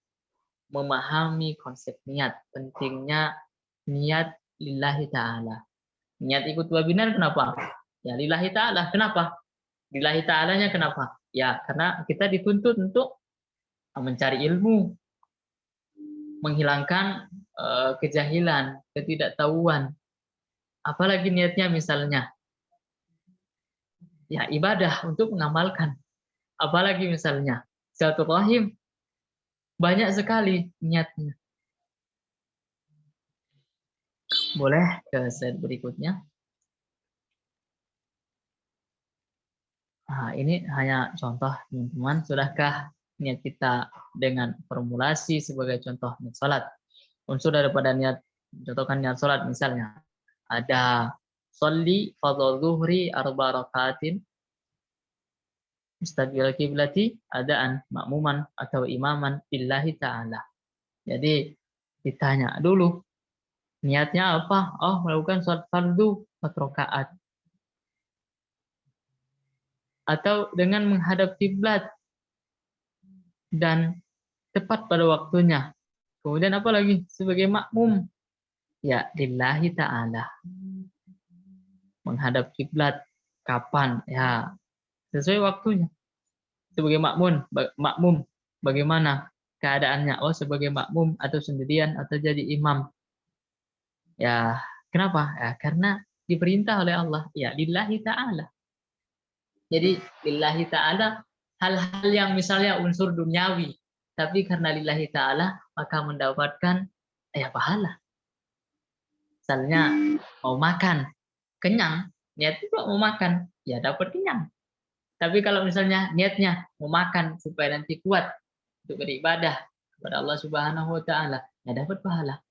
memahami konsep niat, pentingnya niat lillahi ta'ala. Niat ikut webinar kenapa? Ya lillahi ta'ala. Kenapa? Lillahi ta'alanya kenapa? Ya karena kita dituntut untuk mencari ilmu, menghilangkan kejahilan, ketidaktahuan. Apalagi niatnya misalnya ya ibadah untuk mengamalkan. Apalagi misalnya silaturahim, banyak sekali niatnya. Boleh ke slide berikutnya. Nah, ini hanya contoh teman-teman. Sudahkah niat kita dengan formulasi sebagai contoh niat salat? Unsur daripada niat, contohkan niat salat misalnya ada Sholli fardhu zuhri 4 rakaatin mustaqbil kiblati adaan makmuman atau imaman lillahi ta'ala. Jadi ditanya dulu niatnya apa? Oh, melakukan sholat fardu 4 rakaat. Atau dengan menghadap kiblat dan tepat pada waktunya. Kemudian apa lagi? Sebagai makmum. Ya, lillahi ta'ala. Menghadap kiblat kapan? Ya, sesuai waktunya. Sebagai makmum bagaimana keadaannya? Oh, sebagai makmum atau sendirian atau jadi imam. Ya, kenapa? Ya, karena diperintah oleh Allah. Ya, lillahi ta'ala. Jadi lillahi ta'ala hal-hal yang misalnya unsur duniawi, tapi karena lillahi ta'ala maka mendapatkan pahala. Misalnya mau makan, kenyang, niat juga mau makan, ya dapat kenyang. Tapi kalau misalnya niatnya mau makan supaya nanti kuat untuk beribadah kepada Allah Subhanahu wa taala, ya dapat pahala.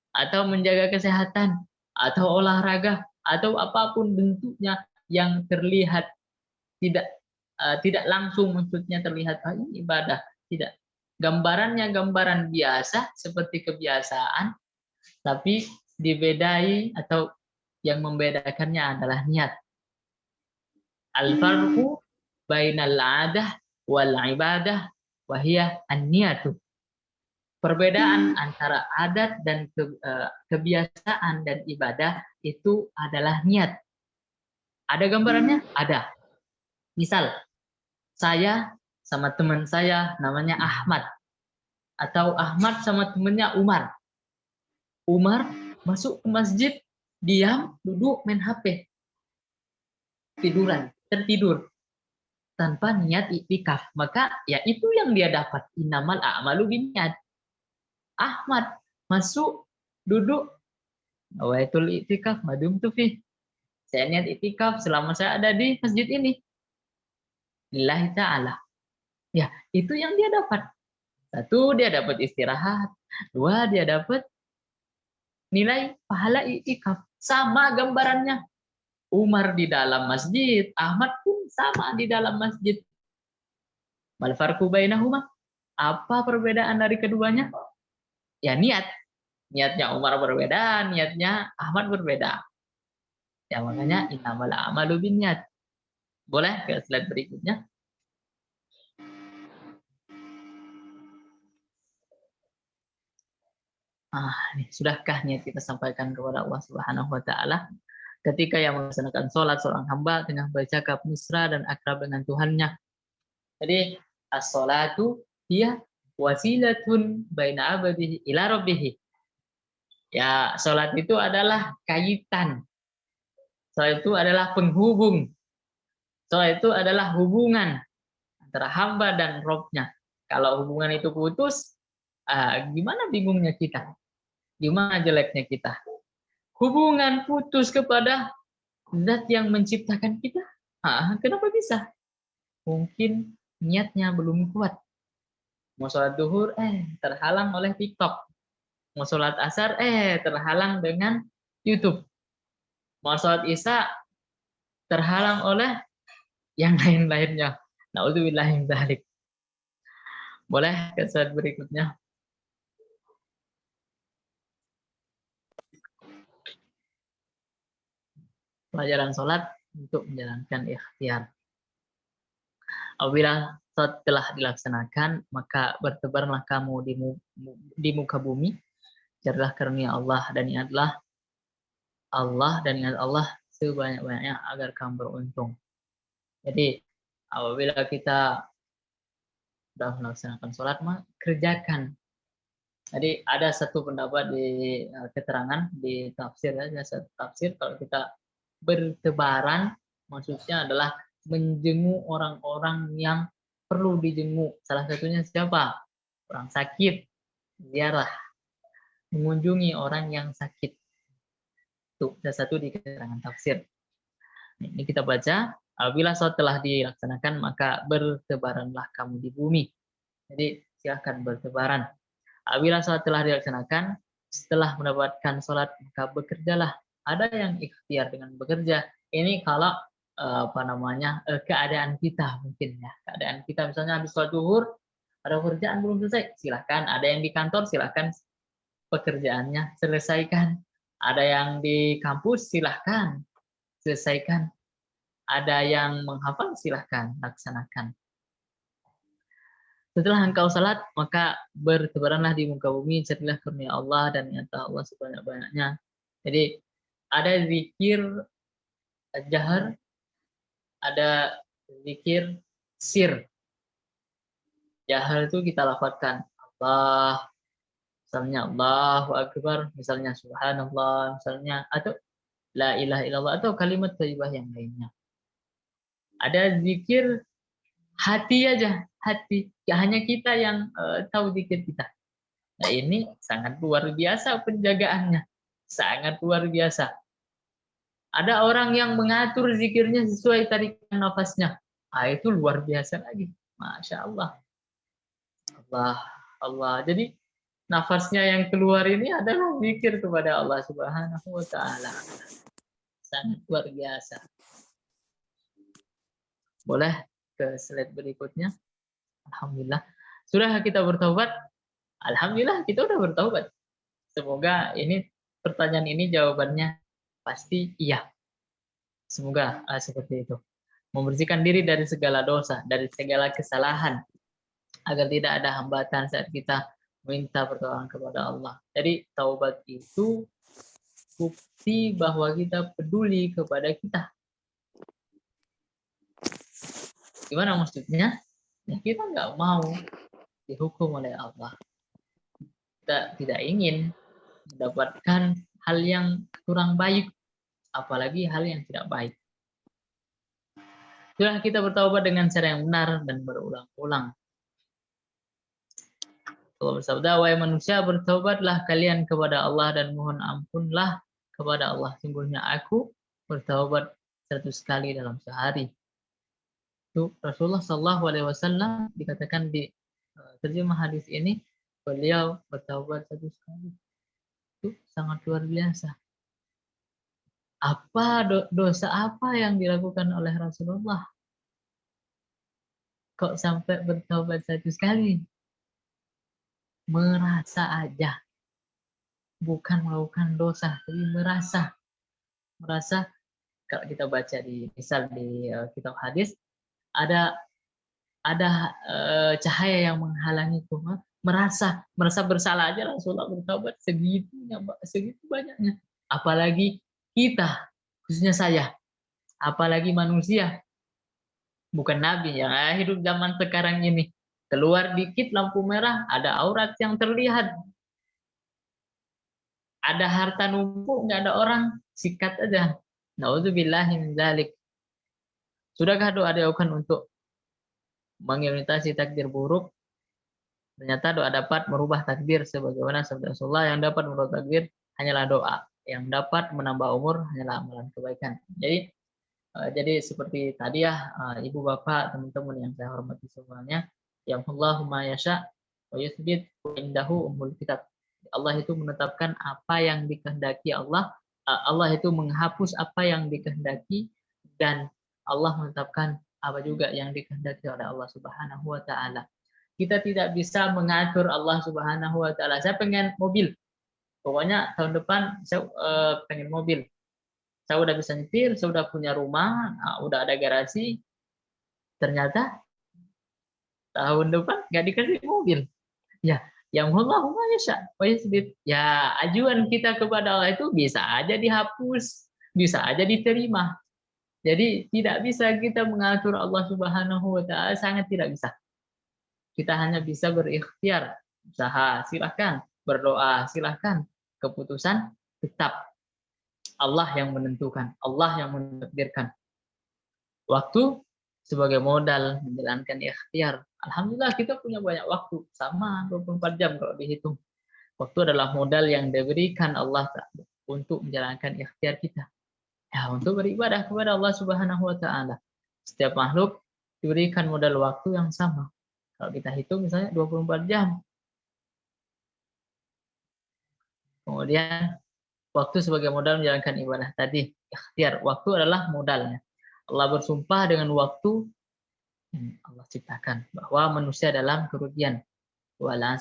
Atau menjaga kesehatan, atau olahraga, atau apapun bentuknya yang terlihat tidak langsung maksudnya terlihat ini ibadah, tidak. Gambarannya gambaran biasa seperti kebiasaan, tapi dibedai atau yang membedakannya adalah niat. Al-farqu bainal 'adah wal 'ibadah wa hiya an-niyatu. Perbedaan antara adat dan kebiasaan dan ibadah itu adalah niat. Ada gambarannya? Ada. Misal, saya sama teman saya namanya Ahmad. Atau Ahmad sama temannya Umar. Umar masuk ke masjid, diam, duduk, main HP. Tertidur. Tanpa niat iktikaf. Maka ya itu yang dia dapat. Innamal a'malu binniyat. Ahmad masuk, duduk, nawaitul iktikaf madumtu fi. Saya niat iktikaf selama saya ada di masjid ini. Lillahi ta'ala. Ya, itu yang dia dapat. 1, dia dapat istirahat. 2, dia dapat nilai pahala iktikaf. Sama gambarannya. Umar di dalam masjid, Ahmad pun sama di dalam masjid. Mal farqu bainahuma? Apa perbedaan dari keduanya? Ya niat. Niatnya Umar berbeda, niatnya Ahmad berbeda. Ya makanya innamal a'malu binniyat. Boleh ke slide berikutnya? Nih, sudahkah niat kita sampaikan kepada Allah Subhanahu wa taala ketika yang melaksanakan sholat seorang hamba dengan bercakap mesra dan akrab dengan Tuhannya. Jadi as-sholatu hiya wasilatun baina 'abdihi ila rabbih. Ya, sholat itu adalah kaitan. Sholat itu adalah penghubung. Sholat itu adalah hubungan antara hamba dan Rabb-nya. Kalau hubungan itu putus, gimana bingungnya kita? Gimana jeleknya kita? Hubungan putus kepada zat yang menciptakan kita. Kenapa bisa? Mungkin niatnya belum kuat. Mau sholat duhur, terhalang oleh TikTok. Mau sholat asar, terhalang dengan YouTube. Mau sholat isya, terhalang oleh yang lain-lainnya. Na'udzubillah min dzalik. Boleh ke slide berikutnya. Pelajaran sholat untuk menjalankan ikhtiar. Apabila sholat telah dilaksanakan, maka bertebarlah kamu di muka bumi. Carilah karunia Allah dan ingatlah Allah dan ingat Allah sebanyak-banyaknya agar kamu beruntung. Jadi apabila kita sudah melaksanakan sholat, maka kerjakan. Jadi ada satu pendapat di keterangan di tafsir, kalau kita bertebaran maksudnya adalah menjenguk orang-orang yang perlu dijenguk. Salah satunya siapa? Orang sakit, ziarah, mengunjungi orang yang sakit. Itu ada satu di keterangan tafsir. Ini kita baca, apabila sholat telah dilaksanakan maka bertebaranlah kamu di bumi. Jadi silahkan bertebaran. Apabila sholat telah dilaksanakan, setelah mendapatkan sholat maka bekerjalah ada yang ikhtiar dengan bekerja. Ini kalau keadaan kita mungkin ya. Keadaan kita misalnya habis sholat zuhur, ada pekerjaan belum selesai, silahkan. Ada yang di kantor, silahkan pekerjaannya selesaikan. Ada yang di kampus, silahkan selesaikan. Ada yang menghafal, silahkan laksanakan. Setelah engkau salat, maka bertebaranlah di muka bumi, carilah karunia Allah dan nyata Allah sebanyak-banyaknya. Jadi ada zikir jahar, ada zikir sir. Jahar itu kita lafadzkan Allah, misalnya Allahu Akbar, misalnya Subhanallah, misalnya atau La ilaha illallah atau kalimat thayyibah yang lainnya. Ada zikir hati aja, hati. Ya, hanya kita yang tahu zikir kita. Nah, ini sangat luar biasa penjagaannya. Sangat luar biasa. Ada orang yang mengatur zikirnya sesuai tarikan nafasnya. Ah, itu luar biasa lagi. Masya Allah. Allah, Allah. Jadi nafasnya yang keluar ini adalah zikir kepada Allah Subhanahu wa taala. Sangat luar biasa. Boleh ke slide berikutnya. Alhamdulillah. Sudah kita bertaubat? Alhamdulillah kita udah bertaubat. Semoga ini pertanyaan ini jawabannya pasti iya. Semoga seperti itu. Membersihkan diri dari segala dosa, dari segala kesalahan, agar tidak ada hambatan saat kita minta pertolongan kepada Allah. Jadi taubat itu bukti bahwa kita peduli kepada kita. Gimana maksudnya? Ya, kita nggak mau dihukum oleh Allah. Kita tidak ingin mendapatkan hal yang kurang baik, apalagi hal yang tidak baik. Sudah kita bertaubat dengan cara yang benar dan berulang-ulang. Allah bersabda, wahai manusia, bertaubatlah kalian kepada Allah dan mohon ampunlah kepada Allah. Sungguhnya aku bertaubat 100 kali dalam sehari. Itu Rasulullah SAW dikatakan di terjemah hadis ini, beliau bertaubat 100 kali. Itu sangat luar biasa. Apa dosa apa yang dilakukan oleh Rasulullah? Kok sampai bertaubat 100 kali? Merasa aja. Bukan melakukan dosa, tapi merasa. Merasa, kalau kita baca di misal di kitab hadis, ada cahaya yang menghalangi Tuhan, merasa bersalah aja Rasulullah bertaubat segitu banyaknya. Apalagi kita, khususnya saya, apalagi manusia, bukan nabi yang hidup zaman sekarang ini. Keluar dikit lampu merah, ada aurat yang terlihat. Ada harta numpuk, nggak ada orang, sikat aja. Na'udzubillahi min dzalik. Sudahkah doa dilakukan untuk mengimitasi takdir buruk? Ternyata doa dapat merubah takdir, sebagaimana sabda Rasulullah, yang dapat merubah takdir hanyalah doa, yang dapat menambah umur hanyalah amalan kebaikan. Jadi seperti tadi ya, ibu bapak, teman-teman yang saya hormati semuanya, yang Allahumma yasha wa yuthbit wa indahu ummul kitab. Allah itu menetapkan apa yang dikehendaki Allah. Allah itu menghapus apa yang dikehendaki, dan Allah menetapkan apa juga yang dikehendaki oleh Allah Subhanahu wa taala. Kita tidak bisa mengatur Allah Subhanahu wa taala. Saya pengen mobil. Pokoknya tahun depan saya pengen mobil. Saya udah bisa nyetir, saya udah punya rumah, udah ada garasi. Ternyata tahun depan nggak dikasih mobil. Ya, yang Allahumma yasha wa yusbit. Ya, ajuan kita kepada Allah itu bisa aja dihapus, bisa aja diterima. Jadi tidak bisa kita mengatur Allah Subhanahu wa taala, sangat tidak bisa. Kita hanya bisa berikhtiar, usaha, silahkan, berdoa, silahkan. Keputusan tetap Allah yang menentukan, Allah yang mentakdirkan. Waktu sebagai modal menjalankan ikhtiar. Alhamdulillah kita punya banyak waktu, sama 24 jam kalau dihitung. Waktu adalah modal yang diberikan Allah untuk menjalankan ikhtiar kita. Ya, untuk beribadah kepada Allah Subhanahu wa taala. Setiap makhluk diberikan modal waktu yang sama. Kalau kita hitung misalnya 24 jam. Kemudian Waktu sebagai modal menjalankan ibadah tadi. Ikhtiar, waktu adalah modalnya. Allah bersumpah dengan waktu yang Allah ciptakan bahwa manusia dalam kerugian. Wala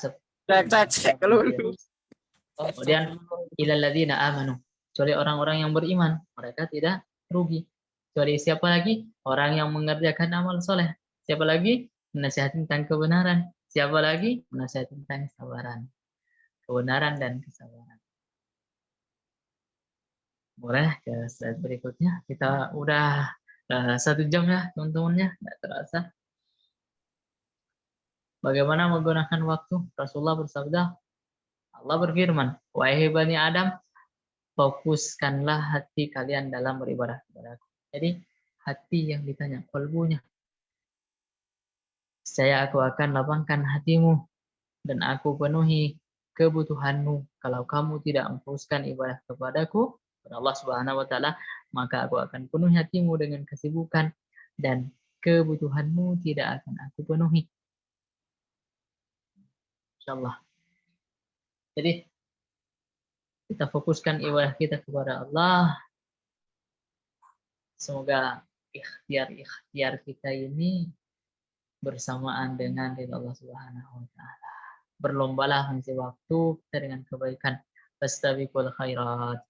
kemudian ilal ladzina amanu, kecuali orang-orang yang beriman, mereka tidak rugi. Kecuali siapa lagi? Orang yang mengerjakan amal soleh. Siapa lagi? Menasihati tentang kebenaran. Siapa lagi? Menasihati tentang kesabaran. Kebenaran dan kesabaran. Boleh ke slide berikutnya. Kita udah 1 jam ya teman-temannya, nggak terasa. Bagaimana menggunakan waktu? Rasulullah bersabda, Allah berfirman, wahai Bani Adam, fokuskanlah hati kalian dalam beribadah kepadaku. Jadi hati yang ditanya, kalbunya. Saya aku akan lapangkan hatimu dan aku penuhi kebutuhanmu. Kalau kamu tidak memfokuskan ibadah kepadaku, kepada Allah Subhanahu wa taala, maka aku akan penuhi hatimu dengan kesibukan dan kebutuhanmu tidak akan aku penuhi. Insyaallah. Jadi kita fokuskan ibadah kita kepada Allah. Semoga ikhtiar kita ini bersamaan dengan ridha Allah Subhanahu wa taala. Berlombalah mengisi waktu kita dengan kebaikan. Fastabiqul khairat.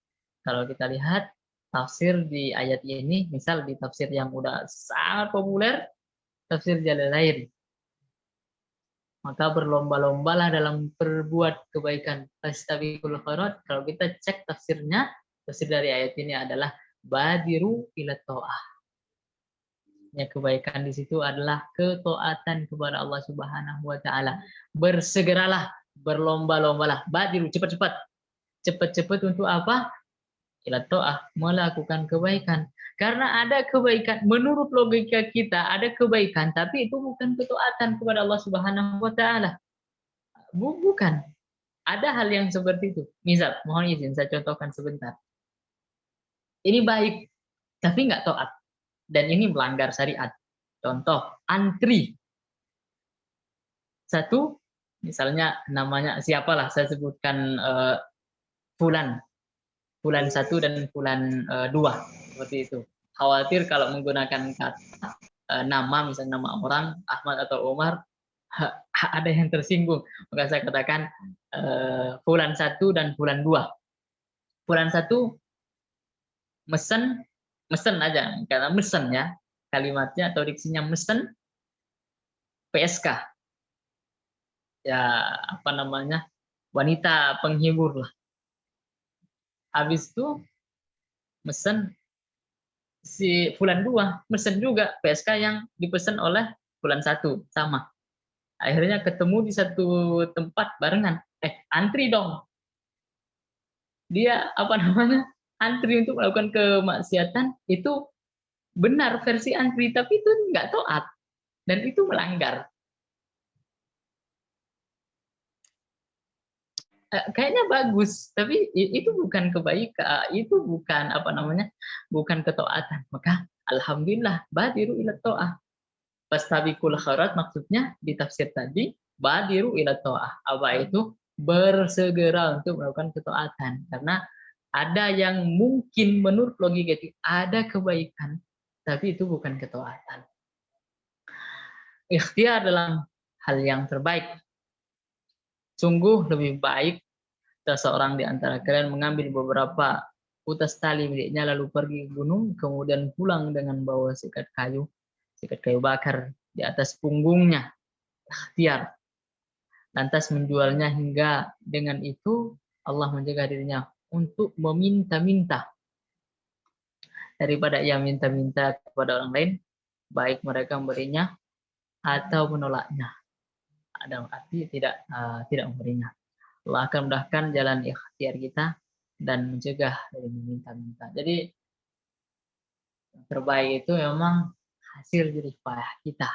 Kalau kita lihat tafsir di ayat ini, misal di tafsir yang udah sangat populer, tafsir Jalalain. Maka berlomba-lombalah dalam berbuat kebaikan. Fastabiqul khairat. Kalau kita cek tafsirnya, tafsir dari ayat ini adalah badiru ila ta'ah. Ya, kebaikan di situ adalah ketaatan kepada Allah Subhanahu wa taala. Bersegeralah, berlomba-lombalah, badiru, cepat-cepat. Cepat-cepat untuk apa? Ila ta'ah, melakukan kebaikan. Karena ada kebaikan, menurut logika kita ada kebaikan, tapi itu bukan ketaatan kepada Allah Subhanahu wa taala. Bukan. Ada hal yang seperti itu. Misal, mohon izin saya contohkan sebentar. Ini baik, tapi nggak taat. Dan ini melanggar syariat. Contoh, antri. Satu, misalnya namanya siapalah, saya sebutkan Fulan. Fulan 1 dan Fulan 2. Seperti itu. Khawatir kalau menggunakan kata nama, misalnya nama orang, Ahmad atau Umar, ada yang tersinggung. Maka saya katakan Fulan 1 dan Fulan 2. Fulan 1 mesen aja, karena mesen ya, kalimatnya atau diksinya mesen, PSK. Ya, apa namanya? Wanita penghibur lah. Habis itu mesen si Fulan 2, mesen juga PSK yang dipesan oleh Fulan 1, sama. Akhirnya ketemu di satu tempat barengan. Antri dong. Dia apa namanya? Antri untuk melakukan kemaksiatan itu benar versi antri, tapi itu nggak taat dan itu melanggar. Kayaknya bagus, tapi itu bukan kebaikan, itu bukan apa namanya, bukan ketaatan. Maka alhamdulillah badiru ila ta'ah. Fastabiqul khairat maksudnya di tafsir tadi badiru ila ta'ah. Apa itu? Bersegera untuk melakukan ketaatan. Karena ada yang mungkin menurut logika itu ada kebaikan, tapi itu bukan ketaatan. Ikhtiar dalam hal yang terbaik. Sungguh lebih baik seseorang di antara kalian mengambil beberapa utas tali miliknya lalu pergi ke gunung, kemudian pulang dengan bawa sikat kayu bakar di atas punggungnya. Ikhtiar. Lantas menjualnya hingga dengan itu Allah menjaga dirinya untuk meminta-minta daripada ia minta-minta kepada orang lain, baik mereka memberinya atau menolaknya. Ada arti tidak memberinya. Allah akan mudahkan jalan ikhtiar kita dan mencegah dari meminta-minta. Jadi yang terbaik itu memang hasil jerih payah kita.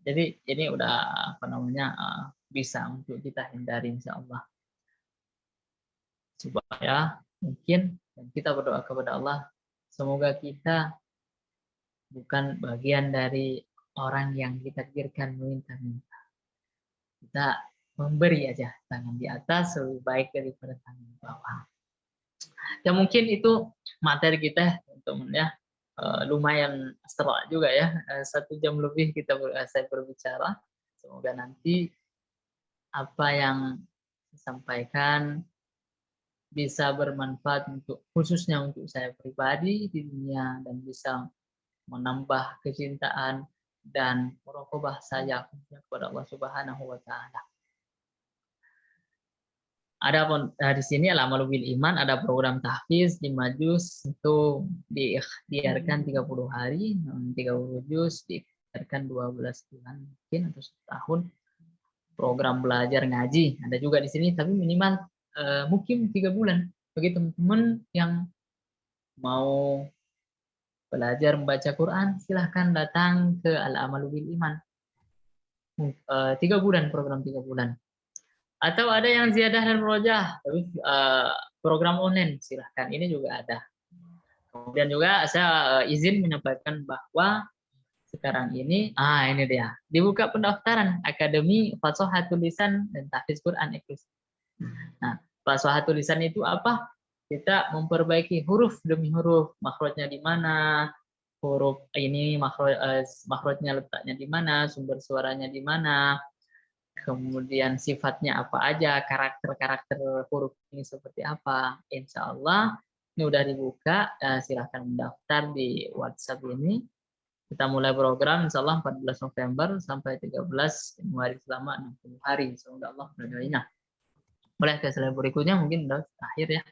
Jadi ini udah apa namanya bisa untuk kita hindari insya Allah. Supaya mungkin dan kita berdoa kepada Allah semoga kita bukan bagian dari orang yang ditakdirkan meminta-minta. Kita memberi aja, tangan di atas lebih baik daripada tangan di bawah. Ya mungkin itu materi kita untuk ya lumayan setelah juga ya, 1 jam lebih saya berbicara. Semoga nanti apa yang disampaikan bisa bermanfaat khususnya untuk saya pribadi di dunia, dan bisa menambah kecintaan dan muraqabah saya kepada Allah Subhanahu wa taala. Ada di sini Al-Amalu bil Iman, ada program tahfiz 5 juz itu diikhtiarkan 30 hari, 30 juz diikhtiarkan 12 bulan mungkin atau setahun. Program belajar ngaji ada juga di sini, tapi minimal mungkin 3 bulan. Bagi teman-teman yang mau belajar membaca Quran, silahkan datang ke Al-Amalu bil Iman. 3 bulan, program 3 bulan. Atau ada yang ziyadah dan merojah, tapi program online silahkan, ini juga ada. Kemudian juga saya izin menyampaikan bahwa sekarang ini dia dibuka pendaftaran Akademi Fashohatul Lisan dan Tahfiz Quran eksklusif. Nah, Fashohatul Lisan itu apa? Kita memperbaiki huruf demi huruf, makhrajnya di mana, huruf ini makhrajnya letaknya di mana, sumber suaranya di mana, kemudian sifatnya apa aja, karakter-karakter huruf ini seperti apa. Insya Allah ini udah dibuka, silahkan mendaftar di WhatsApp ini. Kita mulai program insya Allah 14 November sampai 13 Januari selama 60 hari. Semoga Allah meridhoinya. Boleh ke slide berikutnya, mungkin udah akhir ya.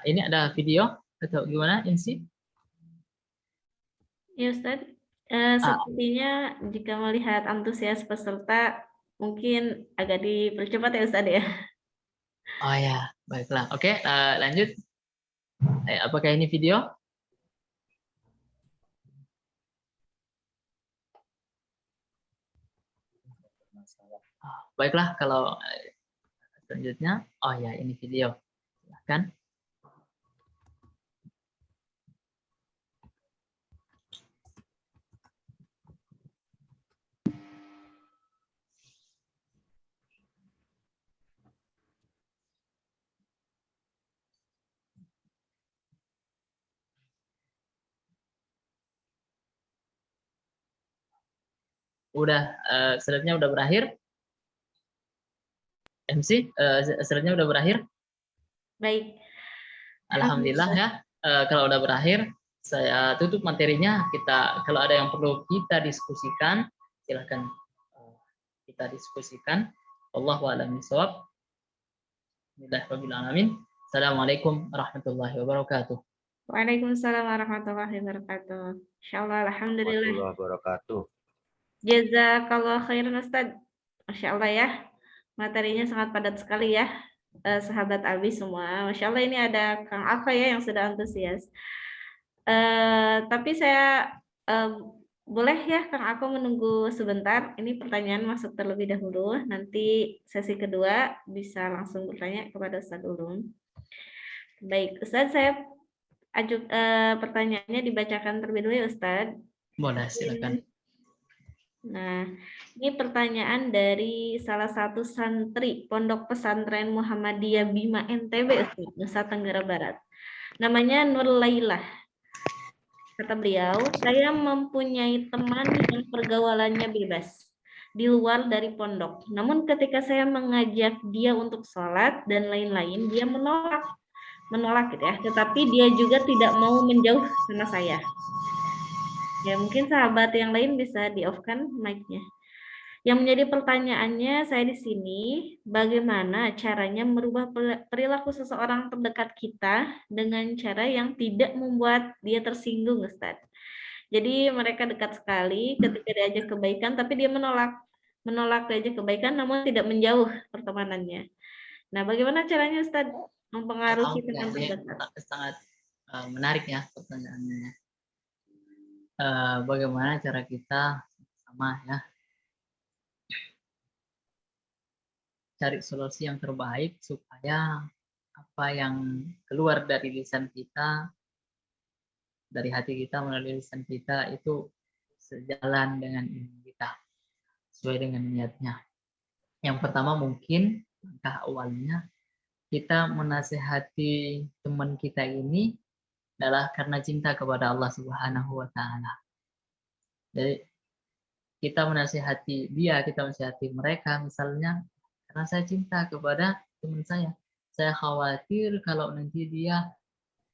Ini ada video atau gimana Insi? Ya Ustadz, sepertinya jika melihat antusias peserta mungkin agak dipercepat ya Ustadz ya. Oh ya, baiklah. Oke, lanjut. Apakah ini video? Baiklah, kalau selanjutnya, oh ya, ini video. Silahkan. Udah, slide-nya udah berakhir. MC, slide-nya udah berakhir. Baik. Alhamdulillah ya. Kalau udah berakhir, saya tutup materinya. Kalau ada yang perlu kita diskusikan, silahkan kita diskusikan. Wallahu a'lam bishawab. Bismillahirrahmanirrahim. Assalamualaikum warahmatullahi wabarakatuh. Waalaikumsalam warahmatullahi wabarakatuh. Insyaallah, alhamdulillah. Warahmatullahi wabarakatuh. Jazakallah khairan Ustadz. Masya Allah ya, materinya sangat padat sekali ya, sahabat Abi semua. Masya Allah, ini ada Kang Alfa ya yang sudah antusias. Tapi saya boleh ya Kang Alfa menunggu sebentar. Ini pertanyaan masuk terlebih dahulu. Nanti sesi kedua bisa langsung bertanya kepada Ustadz Ulum. Baik, Ustadz, saya pertanyaannya dibacakan terlebih dahulu ya Ustadz. Boleh, silakan. Nah, ini pertanyaan dari salah satu santri Pondok Pesantren Muhammadiyah Bima NTB, Nusa Tenggara Barat. Namanya Nur Lailah. Kata beliau, saya mempunyai teman yang pergaulannya bebas di luar dari pondok. Namun ketika saya mengajak dia untuk sholat dan lain-lain, dia menolak gitu ya. Tetapi dia juga tidak mau menjauh sama saya. Ya, mungkin sahabat yang lain bisa di-off-kan mic-nya. Yang menjadi pertanyaannya saya di sini, bagaimana caranya merubah perilaku seseorang terdekat kita dengan cara yang tidak membuat dia tersinggung, Ustaz. Jadi mereka dekat sekali ketika diajak kebaikan, tapi dia menolak diajak kebaikan, namun tidak menjauh pertemanannya. Nah, bagaimana caranya, Ustaz, mempengaruhi teman terdekat? Sangat menarik ya pertanyaannya. Bagaimana cara kita sama ya cari solusi yang terbaik supaya apa yang keluar dari lisan kita, dari hati kita melalui lisan kita itu sejalan dengan ilmu kita, sesuai dengan niatnya. Yang pertama mungkin langkah awalnya kita menasehati teman kita ini adalah karena cinta kepada Allah Subhanahu wa taala. Jadi kita menasehati dia, kita menasehati mereka misalnya karena saya cinta kepada teman saya. Saya khawatir kalau nanti dia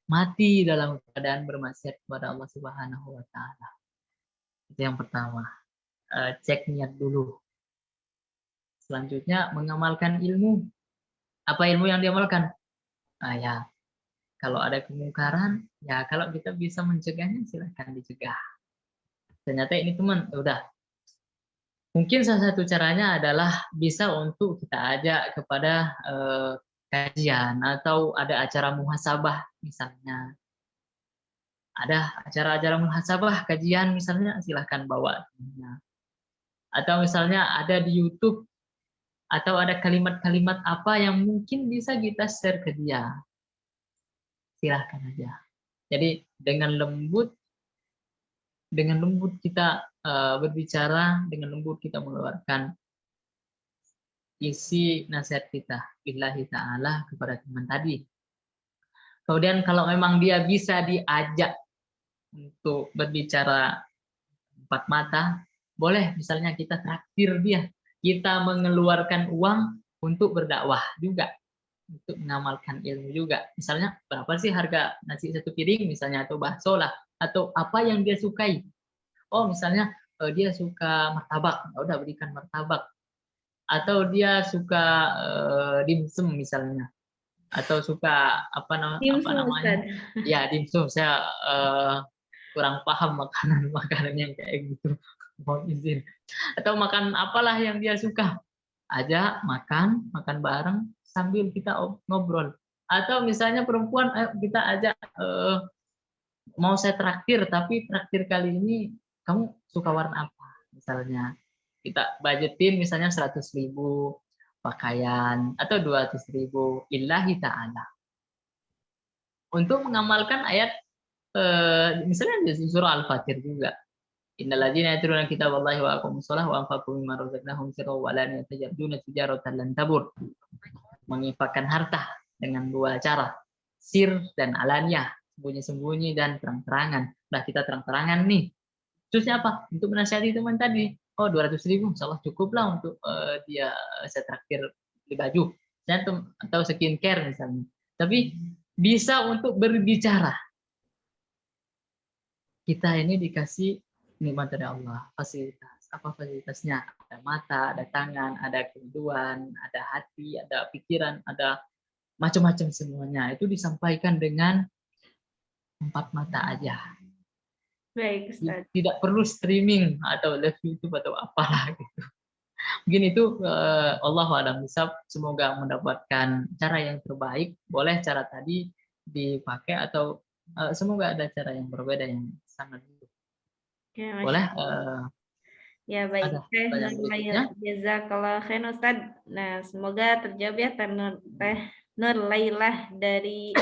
mati dalam keadaan bermaksiat kepada Allah Subhanahu wa taala. Itu yang pertama. Cek niat dulu. Selanjutnya mengamalkan ilmu. Apa ilmu yang diamalkan? Ya, kalau ada kemungkaran, ya kalau kita bisa mencegahnya silahkan dicegah. Ternyata ini teman, udah. Mungkin salah satu caranya adalah bisa untuk kita ajak kepada kajian atau ada acara muhasabah misalnya. Ada acara-acara muhasabah, kajian misalnya, silahkan bawa. Atau misalnya ada di YouTube, atau ada kalimat-kalimat apa yang mungkin bisa kita share ke dia. Silahkan aja. Jadi dengan lembut kita berbicara, dengan lembut kita mengeluarkan isi nasihat kita, billahi ta'ala, kepada teman tadi. Kemudian kalau memang dia bisa diajak untuk berbicara empat mata, boleh misalnya kita traktir dia, kita mengeluarkan uang untuk berdakwah juga, untuk mengamalkan ilmu juga. Misalnya berapa sih harga nasi satu piring misalnya, atau bakso lah, atau apa yang dia sukai. Oh misalnya dia suka martabak, udah berikan martabak. Atau dia suka dimsum misalnya, atau suka apa namanya? Ustaz. Ya dimsum, saya kurang paham makanan yang kayak gitu. Mohon izin. Atau makan apalah yang dia suka, aja makan bareng sambil kita ngobrol. Atau misalnya perempuan, ayo kita ajak, mau saya traktir, tapi traktir kali ini kamu suka warna apa misalnya. Kita budgetin misalnya 100.000 pakaian atau 200.000 lillahi ta'ala. Untuk mengamalkan ayat misalnya di surah Al-Fatir juga. Innal ladzina yatluna kitaballahi wa aqamus shalah wa anfaqu mimma razaqnahum sirran wa alaniyatan yarjuna tijaratan lan tabur. Menginfakkan harta dengan dua cara, sir dan alaniyah, sembunyi-sembunyi dan terang-terangan. Nah, kita terang-terangan nih. Terusnya apa? Untuk menasihati teman tadi. Oh, 200.000, insya Allah cukup lah untuk dia saya traktir beli baju. Atau skincare misalnya. Tapi bisa untuk berbicara. Kita ini dikasih nikmat dari Allah, fasilitas. Apa fasilitasnya? Ada mata, ada tangan, ada kehidupan, ada hati, ada pikiran, ada macam-macam semuanya. Itu disampaikan dengan empat mata aja. Baik, Ustaz. Tidak perlu streaming atau live YouTube atau apalah gitu. Mungkin itu Allah a'lam bishawab. Semoga mendapatkan cara yang terbaik. Boleh cara tadi dipakai atau semoga ada cara yang berbeda yang sangat Ya, boleh. Ya baik, Ada pertanyaan berikutnya? jazakallah khair Ustaz. Nah, semoga terjawab ya Teh Nur Lailah dari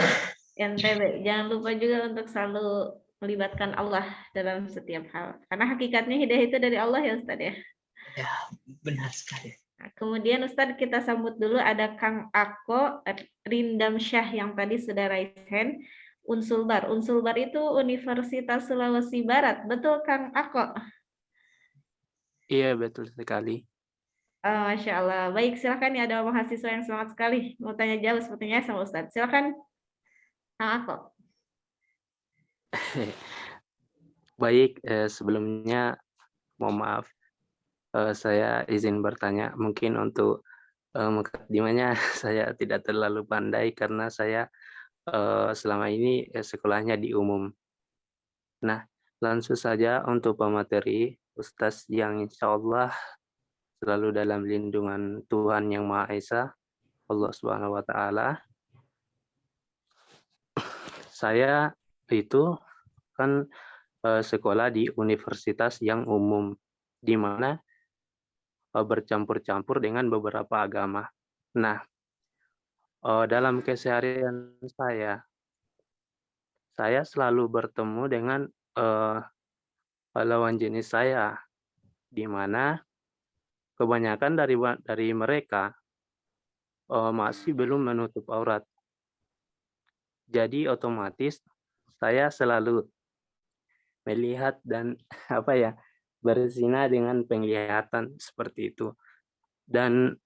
NTB. Jangan lupa juga untuk selalu melibatkan Allah dalam setiap hal. Karena hakikatnya hidayah itu dari Allah ya Ustaz ya. Ya, benar sekali. Nah, kemudian Ustaz kita sambut dulu ada Kang Ako Rindam Syah yang tadi sudah raise hand. Unsulbar. Unsulbar itu Universitas Sulawesi Barat. Betul Kang Ako? Iya, betul sekali. Masya Allah. Baik, silakan ya, ada mahasiswa yang semangat sekali. Mau tanya jauh sepertinya sama Ustadz. Silakan. Ako. Baik, sebelumnya mohon maaf. Saya izin bertanya. Mungkin untuk mukadimahnya saya tidak terlalu pandai karena saya selama ini sekolahnya di umum. Nah, langsung saja untuk pemateri Ustadz yang insya Allah selalu dalam lindungan Tuhan Yang Maha Esa, Allah Subhanahu wa Ta'ala. Saya itu kan sekolah di universitas yang umum, di mana bercampur-campur dengan beberapa agama. Nah, dalam keseharian saya selalu bertemu dengan lawan jenis saya, di mana kebanyakan dari mereka masih belum menutup aurat. Jadi otomatis saya selalu melihat dan berzina dengan penglihatan seperti itu. Dan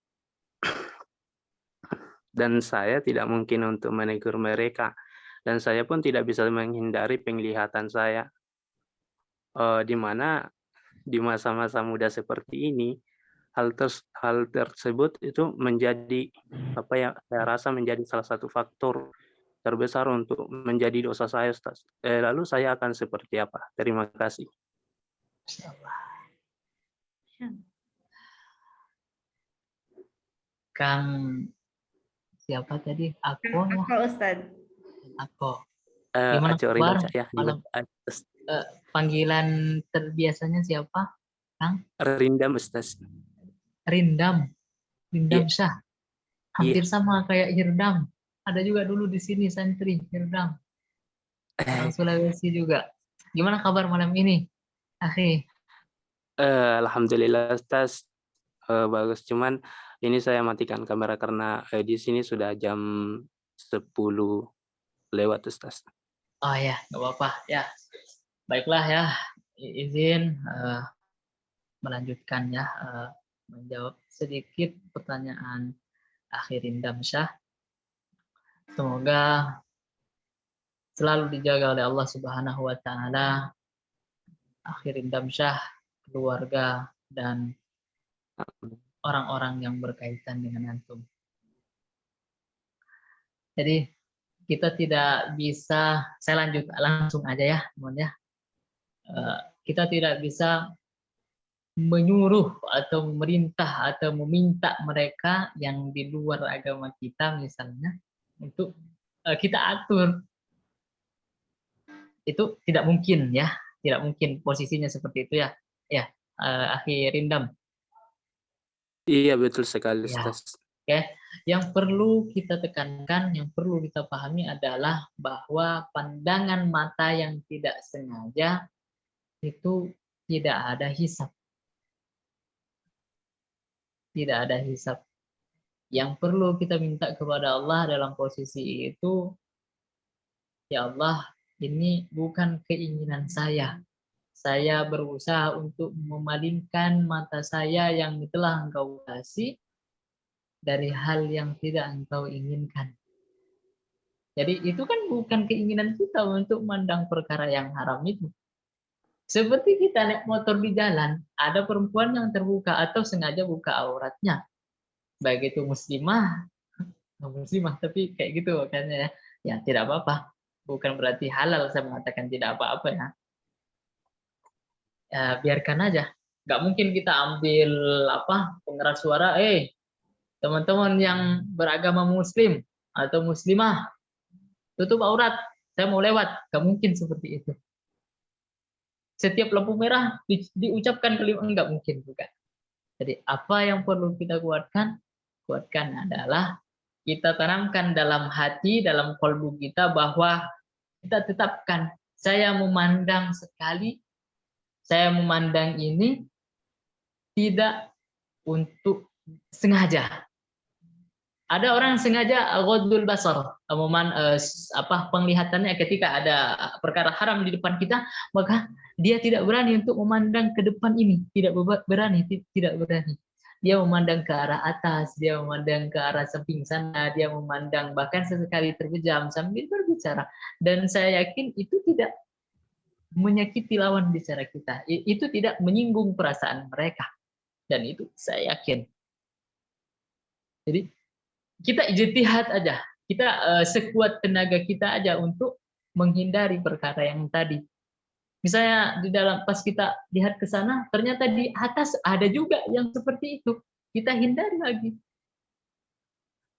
saya tidak mungkin untuk menegur mereka, dan saya pun tidak bisa menghindari penglihatan saya. Di mana di masa-masa muda seperti ini, hal tersebut itu menjadi saya rasa menjadi salah satu faktor terbesar untuk menjadi dosa saya, Ustaz. Lalu saya akan seperti apa? Terima kasih. Kang siapa tadi? Aku ya. Aku Ustaz. Aku. Gimana Acok kabar? Ridam ya. Malam. Panggilan terbiasanya siapa, Kang? Rindam, Ustaz. Rindam. Rindam Iya. Syah. Hampir sama kayak Hirdam. Ada juga dulu di sini santri Hirdam. Orang Sulawesi juga. Gimana kabar malam ini, akhi? Alhamdulillah, Ustaz. Bagus. Cuman ini saya matikan kamera karena di sini sudah jam 10 lewat, Ustaz. Oh ya, nggak apa-apa ya. Baiklah ya, izin melanjutkan ya, menjawab sedikit pertanyaan akhi Rindam Syah. Semoga selalu dijaga oleh Allah Subhanahu wa taala akhi Rindam Syah, keluarga dan orang-orang yang berkaitan dengan antum. Jadi kita tidak bisa, saya langsung aja ya, teman ya. Kita tidak bisa menyuruh atau memerintah atau meminta mereka yang di luar agama kita misalnya untuk kita atur. Itu tidak mungkin ya, tidak mungkin posisinya seperti itu ya. Ya, akhi Rindam. Iya, betul sekali, Ya. Ustaz. Oke, yang perlu kita tekankan, yang perlu kita pahami adalah bahwa pandangan mata yang tidak sengaja itu tidak ada hisab. Tidak ada hisab. Yang perlu kita minta kepada Allah dalam posisi itu, ya Allah, ini bukan keinginan saya. Saya berusaha untuk memalingkan mata saya yang telah Engkau kasih dari hal yang tidak Engkau inginkan. Jadi itu kan bukan keinginan kita untuk memandang perkara yang haram itu. Seperti kita naik motor di jalan, ada perempuan yang terbuka atau sengaja buka auratnya. Baik itu muslimah, tapi kayak gitu kayaknya ya. Ya tidak apa-apa. Bukan berarti halal saya mengatakan tidak apa-apa ya. Ya biarkan aja. Nggak mungkin kita ambil pengeras suara, teman-teman yang beragama muslim atau muslimah, tutup aurat, saya mau lewat. Nggak mungkin seperti itu. Setiap lampu merah diucapkan kalimat, enggak mungkin bukan. Jadi apa yang perlu kita kuatkan adalah kita tanamkan dalam hati, dalam kalbu kita bahwa kita tetapkan, saya memandang sekali, saya memandang ini tidak untuk sengaja. Ada orang sengaja ghaddul basar, penglihatannya ketika ada perkara haram di depan kita, maka dia tidak berani untuk memandang ke depan ini, tidak berani. Dia memandang ke arah atas, dia memandang ke arah samping sana, dia memandang bahkan sesekali terpejam sambil berbicara. Dan saya yakin itu tidak menyakiti lawan bicara kita, itu tidak menyinggung perasaan mereka, dan itu saya yakin. Jadi kita ijtihad aja, kita sekuat tenaga kita aja untuk menghindari perkara yang tadi. Misalnya di dalam pas kita lihat ke sana, ternyata di atas ada juga yang seperti itu, kita hindari lagi.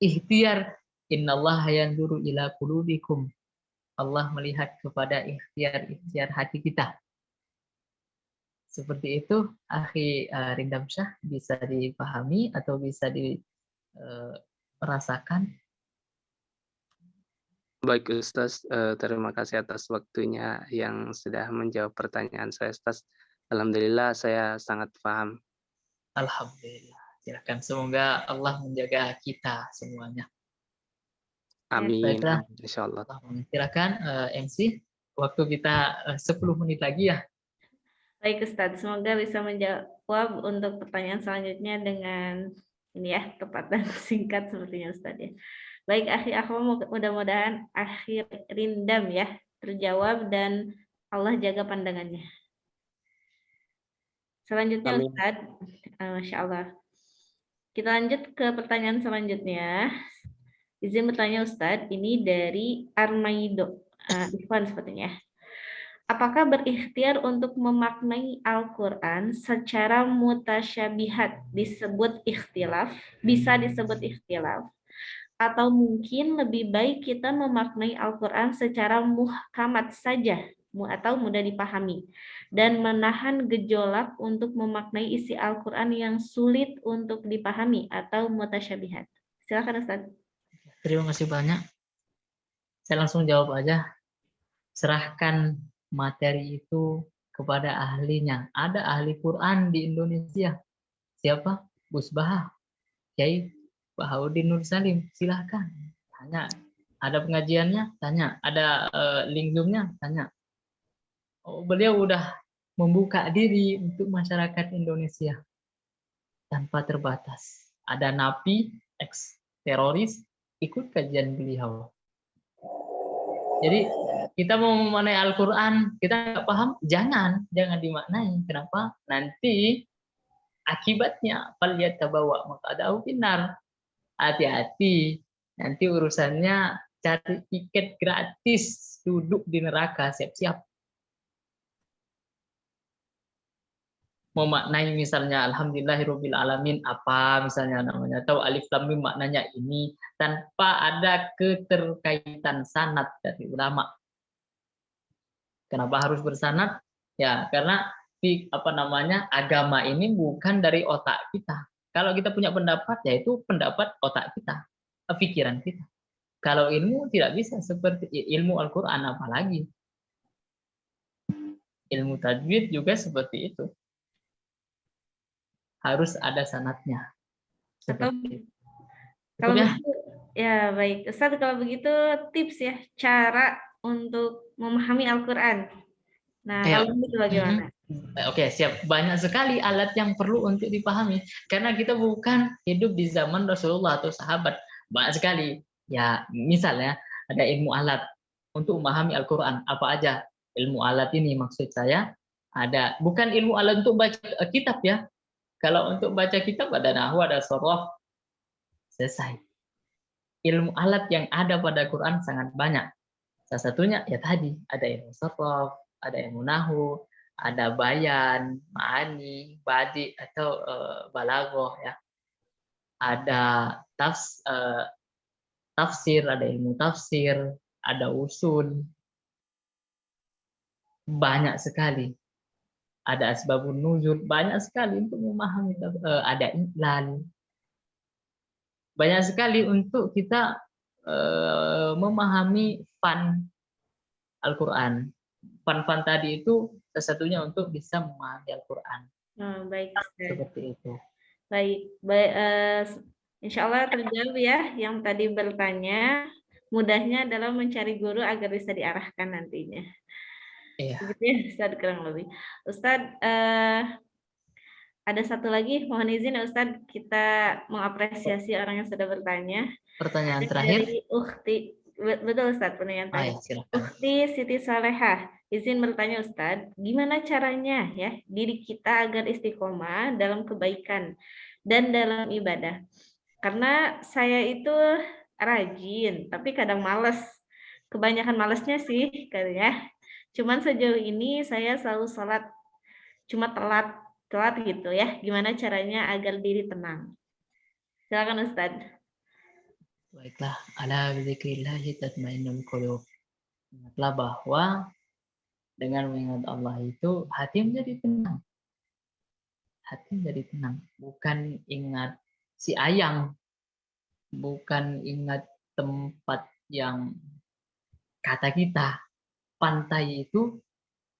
Ikhtiar, innallaha yanzuru ila qulubikum. Allah melihat kepada ikhtiar hati kita. Seperti itu, akhi Rindam Syah, bisa dipahami atau bisa merasakan? Baik Ustaz, terima kasih atas waktunya yang sudah menjawab pertanyaan saya Ustaz. Alhamdulillah saya sangat paham. Alhamdulillah. Silakan, semoga Allah menjaga kita semuanya. Amin, Baiklah, amin, insyaallah. silakan MC. Waktu kita 10 menit lagi ya. Baik Ustadz, semoga bisa menjawab untuk pertanyaan selanjutnya dengan ini ya, tepat dan singkat sepertinya Ustadz ya. Baik, akhi akhwat, mudah-mudahan akhir rindam ya terjawab dan Allah jaga pandangannya. Selanjutnya Amin. Ustadz, Masya Allah. Kita lanjut ke pertanyaan selanjutnya. Izin bertanya Ustadz, ini dari Armaido, Ikhwan sepertinya. Apakah berikhtiar untuk memaknai Al-Quran secara mutasyabihat disebut ikhtilaf, bisa disebut ikhtilaf, atau mungkin lebih baik kita memaknai Al-Quran secara muhkamat saja atau mudah dipahami dan menahan gejolak untuk memaknai isi Al-Quran yang sulit untuk dipahami atau mutasyabihat. Silakan Ustaz. Terima kasih banyak. Saya langsung jawab aja. Serahkan materi itu kepada ahlinya. Ada ahli Quran di Indonesia. Siapa? Gus Baha, Kiai Bahaudin Nur Salim. Silahkan tanya. Ada pengajiannya? Tanya. Ada link Zoom-nya? Tanya. Oh, beliau udah membuka diri untuk masyarakat Indonesia tanpa terbatas. Ada napi, ex-teroris, ikut kajian beliau. Jadi kita mau memaknai Al-Quran, kita nggak paham, jangan dimaknai. Kenapa? Nanti akibatnya falyatabawwa maq'adahu finnar. Hati-hati, nanti urusannya cari tiket gratis, duduk di neraka, siap-siap. Memaknai misalnya alhamdulillahirabbil alamin apa misalnya namanya, atau alif lam mim maknanya ini tanpa ada keterkaitan sanad dari ulama. Kenapa harus bersanad? Ya, karena agama ini bukan dari otak kita. Kalau kita punya pendapat, yaitu pendapat otak kita, pikiran kita. Kalau ilmu tidak bisa seperti ilmu Al-Quran, apalagi ilmu tajwid juga seperti itu. Harus ada sanadnya. Atau Seperti itu. kalau Ya? begitu, ya baik Ustaz, kalau begitu tips ya cara untuk memahami Al-Quran. Nah, kalau begitu bagaimana? Oke, siap. Banyak sekali alat yang perlu untuk dipahami. Karena kita bukan hidup di zaman Rasulullah atau sahabat. Banyak sekali. Ya, misalnya ada ilmu alat untuk memahami Al-Quran. Apa aja ilmu alat ini maksud saya? Ada. Bukan ilmu alat untuk baca kitab ya. Kalau untuk baca kitab ada nahwu, ada shoroh. Selesai. Ilmu alat yang ada pada Quran sangat banyak. Salah satunya ya tadi, ada ilmu shoroh, ada ilmu nahwu, ada bayan, ma'ani, badi atau balaghah ya. Ada tafsir, ada ilmu tafsir, ada usul. Banyak sekali. Ada asbabun nuzul, banyak sekali untuk memahami, ada iklal. Banyak sekali untuk kita memahami fan Al-Quran. Fan-fan tadi itu sesatunya untuk bisa memahami Al-Quran. Baik, seperti itu. Baik, insya Allah terjawab ya yang tadi bertanya. Mudahnya adalah mencari guru agar bisa diarahkan nantinya. Iya. Begitu ya, Ustadz kurang lebih. Ustadz, ada satu lagi, mohon izin Ustadz, kita mengapresiasi orang yang sudah bertanya. Pertanyaan terakhir. Dari Ukhti, betul Ustadz, pertanyaan terakhir. Ukhti Siti Salehah, izin bertanya Ustadz, gimana caranya ya diri kita agar istiqomah dalam kebaikan dan dalam ibadah? Karena saya itu rajin, tapi kadang malas. Kebanyakan malasnya sih katanya. Cuman sejauh ini saya selalu sholat, cuma telat gitu ya. Gimana caranya agar diri tenang? Silakan Ustadz. Baiklah, ala bizikrillahi tatmainnul qulub. Ingatlah bahwa dengan mengingat Allah itu hati menjadi tenang. Hati menjadi tenang, bukan ingat si ayang, bukan ingat tempat yang kata kita, pantai itu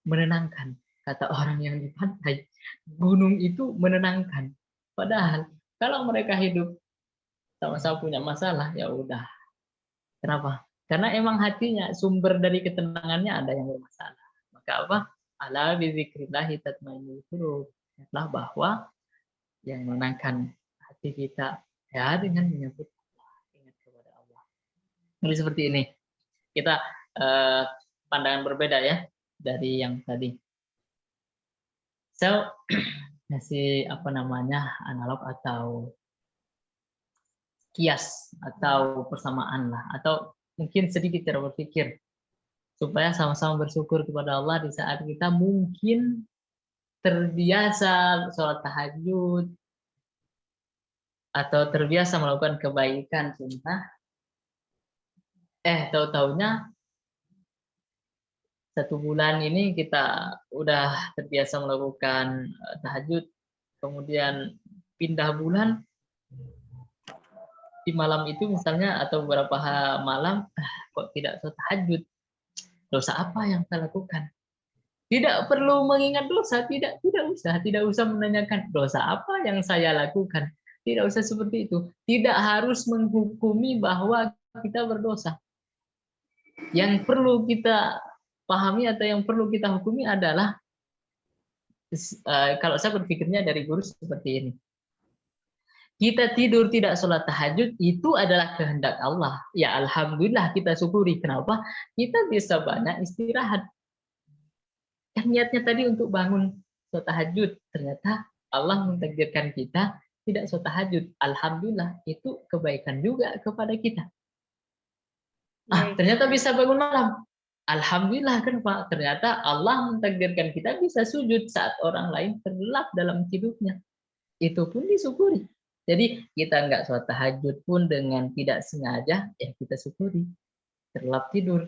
menenangkan. Kata orang yang di pantai, gunung itu menenangkan. Padahal kalau mereka hidup sama-sama punya masalah, ya udah. Kenapa? Karena emang hatinya, sumber dari ketenangannya ada yang bermasalah. Maka apa? Ala bizikrillahi tatmainnul qulub. Itulah bahwa yang menenangkan hati kita ya dengan menyebut Allah, ingat kepada Allah. Jadi seperti ini. Kita pandangan berbeda ya dari yang tadi. So, ngasih analog atau kias atau persamaan lah, atau mungkin sedikit cara berpikir supaya sama-sama bersyukur kepada Allah di saat kita mungkin terbiasa sholat tahajud atau terbiasa melakukan kebaikan sunnah, tahu-taunya 1 bulan ini kita udah terbiasa melakukan tahajud, kemudian pindah bulan di malam itu misalnya atau beberapa malam kok tidak sholat tahajud, dosa apa yang saya lakukan? Tidak perlu mengingat dosa, tidak usah menanyakan dosa apa yang saya lakukan, tidak usah seperti itu. Tidak harus menghukumi bahwa kita berdosa. Yang perlu kita pahami atau yang perlu kita hukumi adalah kalau saya berpikirnya dari guru seperti ini. Kita tidur tidak sholat tahajud itu adalah kehendak Allah. Ya alhamdulillah kita syukuri. Kenapa? Kita bisa banyak istirahat. Kan niatnya tadi untuk bangun sholat tahajud. Ternyata Allah mentakdirkan kita tidak sholat tahajud. Alhamdulillah itu kebaikan juga kepada kita. Ternyata bisa bangun malam. Alhamdulillah, kan Pak, ternyata Allah mentakdirkan kita bisa sujud saat orang lain terlelap dalam tidurnya. Itu pun disyukuri. Jadi kita nggak sholat tahajud pun dengan tidak sengaja, ya kita syukuri. Terlelap tidur.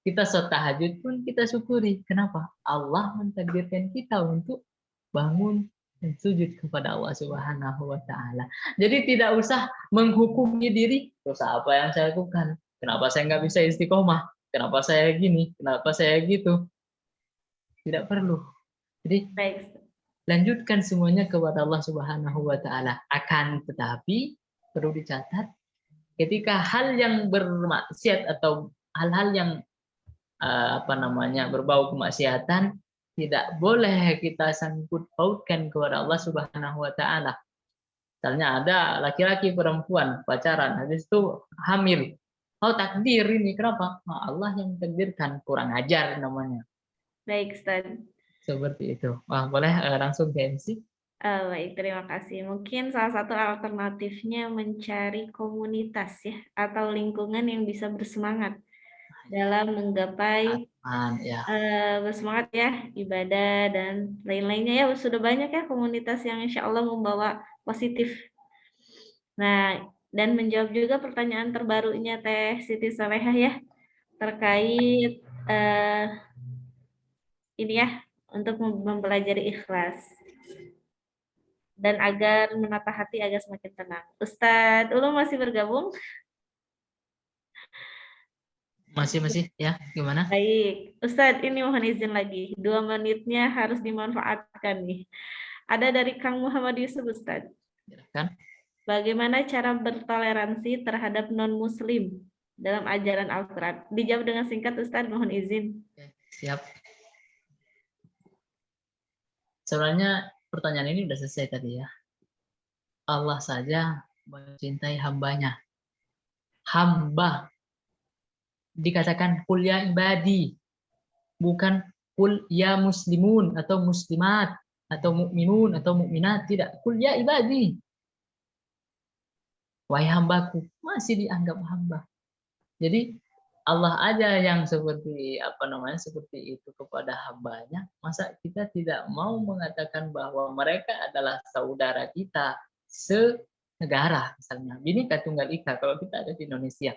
Kita sholat tahajud pun kita syukuri. Kenapa? Allah mentakdirkan kita untuk bangun dan sujud kepada Allah Subhanahu wa Ta'ala. Jadi tidak usah menghukumi diri, dosa apa yang saya lakukan? Kenapa saya nggak bisa istiqomah? Kenapa saya gini? Kenapa saya gitu? Tidak perlu. Jadi lanjutkan semuanya kepada Allah Subhanahu wa Ta'ala. Akan tetapi perlu dicatat, ketika hal yang bermaksiat atau hal-hal yang berbau kemaksiatan, tidak boleh kita sangkut pautkan kepada Allah Subhanahu wa Ta'ala. Misalnya ada laki-laki perempuan pacaran, habis itu hamil. Oh takdir ini, kenapa? Allah yang takdirkan, kurang ajar namanya. Baik, Ustaz. Seperti itu. Wah, boleh langsung ke MC? Baik, terima kasih. Mungkin salah satu alternatifnya mencari komunitas ya, atau lingkungan yang bisa bersemangat dalam menggapai bersemangat ya, ibadah dan lain-lainnya ya. Sudah banyak ya komunitas yang insya Allah membawa positif. Nah, dan menjawab juga pertanyaan terbarunya Teh Siti Salehah ya, terkait ini ya, untuk mempelajari ikhlas dan agar menata hati agar semakin tenang. Ustadz Ulum masih bergabung? Masih ya, gimana? Baik, Ustadz ini mohon izin lagi, 2 menitnya harus dimanfaatkan nih. Ada dari Kang Muhammad Yusuf, Ustadz. Silakan. Bagaimana cara bertoleransi terhadap non-muslim dalam ajaran Al-Quran? Dijawab dengan singkat, Ustadz, mohon izin. Oke, siap. Sebenarnya pertanyaan ini sudah selesai tadi ya. Allah saja mencintai hambanya. Hamba. Dikatakan qul ya ibadi. Bukan qul ya muslimun atau muslimat atau mukminun atau mukminat. Tidak. Qul ya ibadi. Wahai hambaku. Masih dianggap hamba. Jadi Allah aja yang seperti seperti itu kepada hambanya. Masa kita tidak mau mengatakan bahwa mereka adalah saudara kita senegara, misalnya Bhinneka Tunggal Ika kalau kita ada di Indonesia.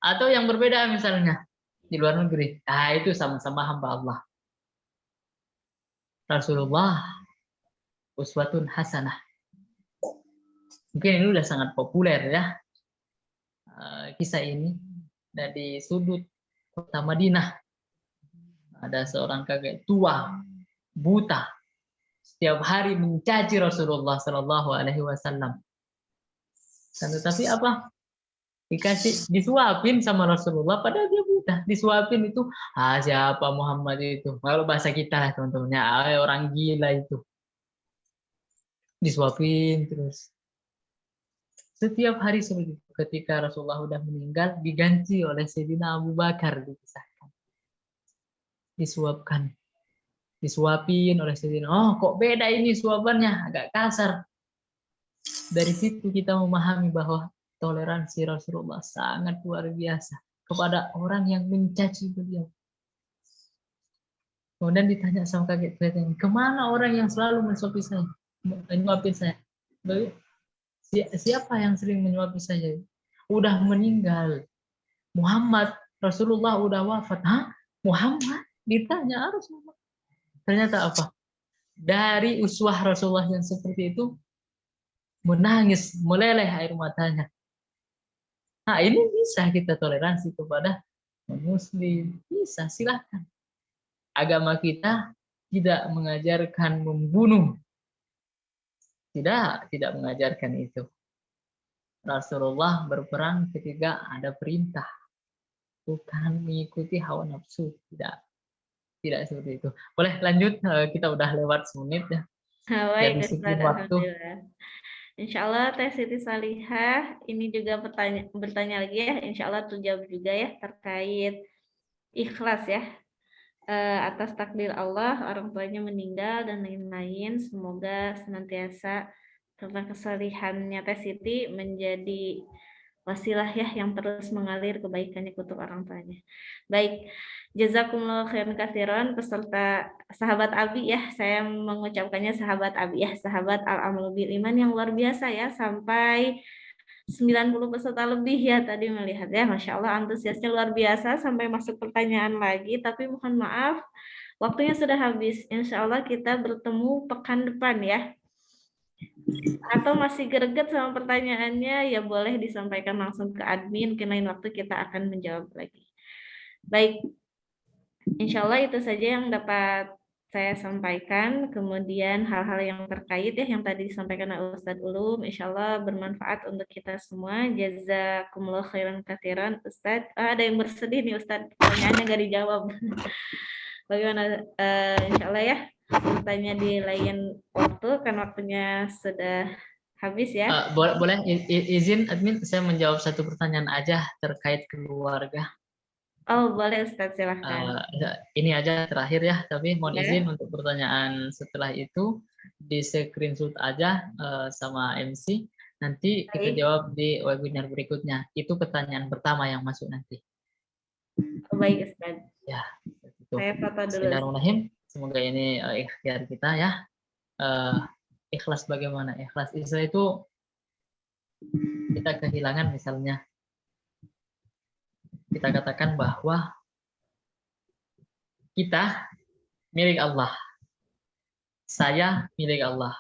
Atau yang berbeda misalnya di luar negeri, itu sama-sama hamba Allah. Rasulullah uswatun hasanah. Mungkin ini udah sangat populer ya. Kisah ini dari sudut kota Madinah. Ada seorang kakek tua, buta, setiap hari mencaci Rasulullah Shallallahu Alaihi Wasallam. Tetapi apa? Disuapin sama Rasulullah, padahal dia buta. Disuapin itu, siapa Muhammad itu? Kalau bahasa kita lah teman-temannya, orang gila itu. Disuapin terus. Setiap hari seperti itu. Ketika Rasulullah sudah meninggal, diganti oleh Sayyidina Abu Bakar, dipisahkan. Disuapin oleh Sayyidina. Oh, kok beda ini suapannya, agak kasar. Dari situ kita memahami bahwa toleransi Rasulullah sangat luar biasa kepada orang yang mencaci beliau. Kemudian ditanya sama kakek tua ini, kemana orang yang selalu menyuapi saya? Menyuapin saya. Siapa yang sering menyuapi saya? Udah meninggal. Muhammad, Rasulullah udah wafat. Hah? Muhammad? Ditanya Rasulullah. Ternyata apa? Dari uswah Rasulullah yang seperti itu, menangis, meleleh air matanya. Nah, ini bisa kita toleransi kepada muslim. Bisa, silahkan. Agama kita tidak mengajarkan membunuh. Tidak mengajarkan itu. Rasulullah berperang ketika ada perintah. Bukan mengikuti hawa nafsu. Tidak seperti itu. Boleh lanjut, kita udah lewat semenit ya. Baik, disiplin Ustaz, waktu. alhamdulillah. Insya Allah Teh Siti Salihah ini juga bertanya lagi ya, insya Allah terjawab juga ya terkait ikhlas ya, atas takdir Allah orang tuanya meninggal dan lain-lain. Semoga senantiasa tentang kesalihannya Teh Siti menjadi wasilah ya yang terus mengalir kebaikannya untuk orang tuanya. Baik, jazakumullah khairan katsiran peserta sahabat Abi ya, saya mengucapkannya sahabat Abi ya, sahabat Al-Amal Bil Iman yang luar biasa ya, sampai 90 peserta lebih ya tadi melihat ya, Masya Allah antusiasnya luar biasa sampai masuk pertanyaan lagi, tapi mohon maaf waktunya sudah habis. Insya Allah kita bertemu pekan depan ya. Atau masih greget sama pertanyaannya, ya boleh disampaikan langsung ke admin, mungkin lain waktu kita akan menjawab lagi. Baik, insya Allah itu saja yang dapat saya sampaikan. Kemudian hal-hal yang terkait ya, yang tadi disampaikan oleh Ustadz Ulum, insya Allah bermanfaat untuk kita semua. Jazakumullah khairan katsiran, Ustadz. Ada yang bersedih nih Ustadz, pertanyaannya nggak dijawab. Bagaimana, insya Allah ya, bertanya di lain waktu, kan waktunya sudah habis ya. Boleh izin admin, saya menjawab satu pertanyaan aja terkait keluarga. Oh boleh Ustadz, silahkan. Ini aja terakhir ya, tapi mohon Ya. izin untuk pertanyaan setelah itu di screenshot aja sama MC. Nanti kita Baik. jawab di webinar berikutnya. Itu pertanyaan pertama yang masuk nanti. Oh, baik Ustadz. Ya. Saya foto dulu. Bismillahirrahmanirrahim. Semoga ini ikhtiar kita ya. Ikhlas bagaimana? Ikhlas itu kita kehilangan misalnya. Kita katakan bahwa kita milik Allah. Saya milik Allah.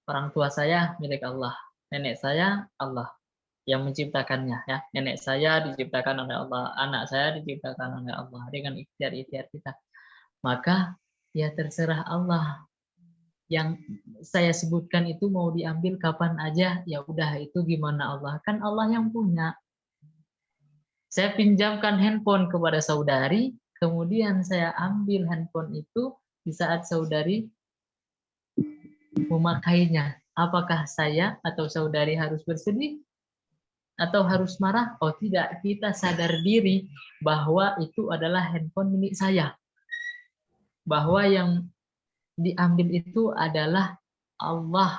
Orang tua saya milik Allah. Nenek saya Allah yang menciptakannya ya. Nenek saya diciptakan oleh Allah, anak saya diciptakan oleh Allah dengan ikhtiar-ikhtiar kita. Maka ya terserah Allah. Yang saya sebutkan itu mau diambil kapan aja, ya udah itu gimana Allah. Kan Allah yang punya. Saya pinjamkan handphone kepada saudari, kemudian saya ambil handphone itu di saat saudari memakainya. Apakah saya atau saudari harus bersedih? Atau harus marah? Oh tidak, kita sadar diri bahwa itu adalah handphone milik saya. Bahwa yang diambil itu adalah Allah.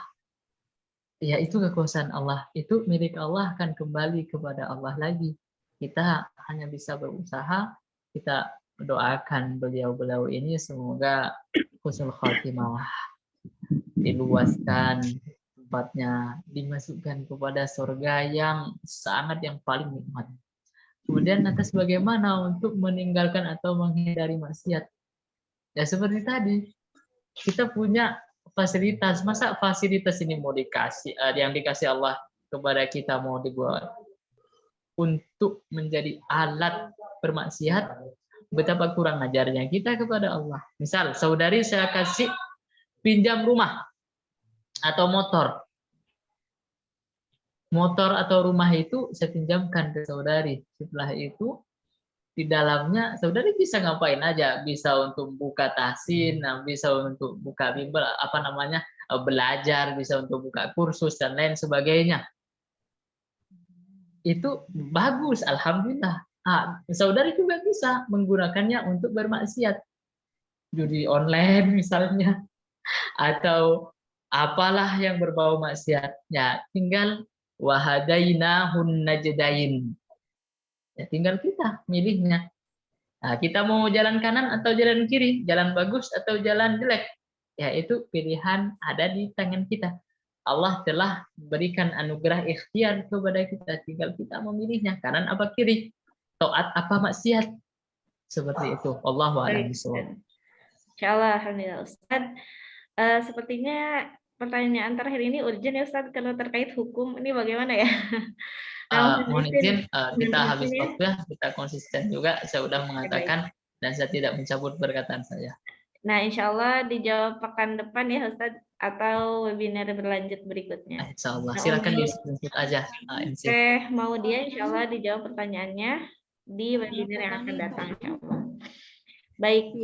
Ya itu kekuasaan Allah. Itu milik Allah, akan kembali kepada Allah lagi. Kita hanya bisa berusaha, kita doakan beliau-beliau ini semoga husnul khotimah, diluaskan tempatnya, dimasukkan kepada surga yang sangat yang paling nikmat. Kemudian atas bagaimana untuk meninggalkan atau menghindari maksiat. Ya seperti tadi, kita punya fasilitas, masa fasilitas ini mau dikasih, yang dikasih Allah kepada kita mau dibuat untuk menjadi alat bermaksiat, betapa kurang ajarnya kita kepada Allah. Misal, saudari saya kasih pinjam rumah atau motor. Motor atau rumah itu saya pinjamkan ke saudari. Setelah itu, di dalamnya saudari bisa ngapain aja, bisa untuk buka tahsin, bisa untuk buka bimbel, belajar, bisa untuk buka kursus dan lain sebagainya. Itu bagus, alhamdulillah. Saudari juga bisa menggunakannya untuk bermaksiat, judi online misalnya, atau apalah yang berbau maksiat. Ya, tinggal wahadainahun najdain. Ya, tinggal kita milihnya. Nah, kita mau jalan kanan atau jalan kiri, jalan bagus atau jalan jelek. Ya, itu pilihan ada di tangan kita. Allah telah berikan anugerah ikhtiar kepada kita, tinggal kita memilihnya, kanan apa kiri, taat apa maksiat. Seperti itu. Allahu a'lam bishawab. Insyaallah, alhamdulillah Ustaz. Sepertinya pertanyaan terakhir ini urgent ya Ustaz, kalau terkait hukum ini bagaimana ya? Mohon izin, kita habis waktu ya, kita konsisten juga. Saya sudah mengatakan dan saya tidak mencabut perkataan saya. Nah, insya Allah dijawab pekan depan ya Ustadz, atau webinar berlanjut berikutnya. Insya Allah, silakan disebut aja. Oke, mau dia insya Allah dijawab pertanyaannya di webinar yang akan datang insya Allah. Baik,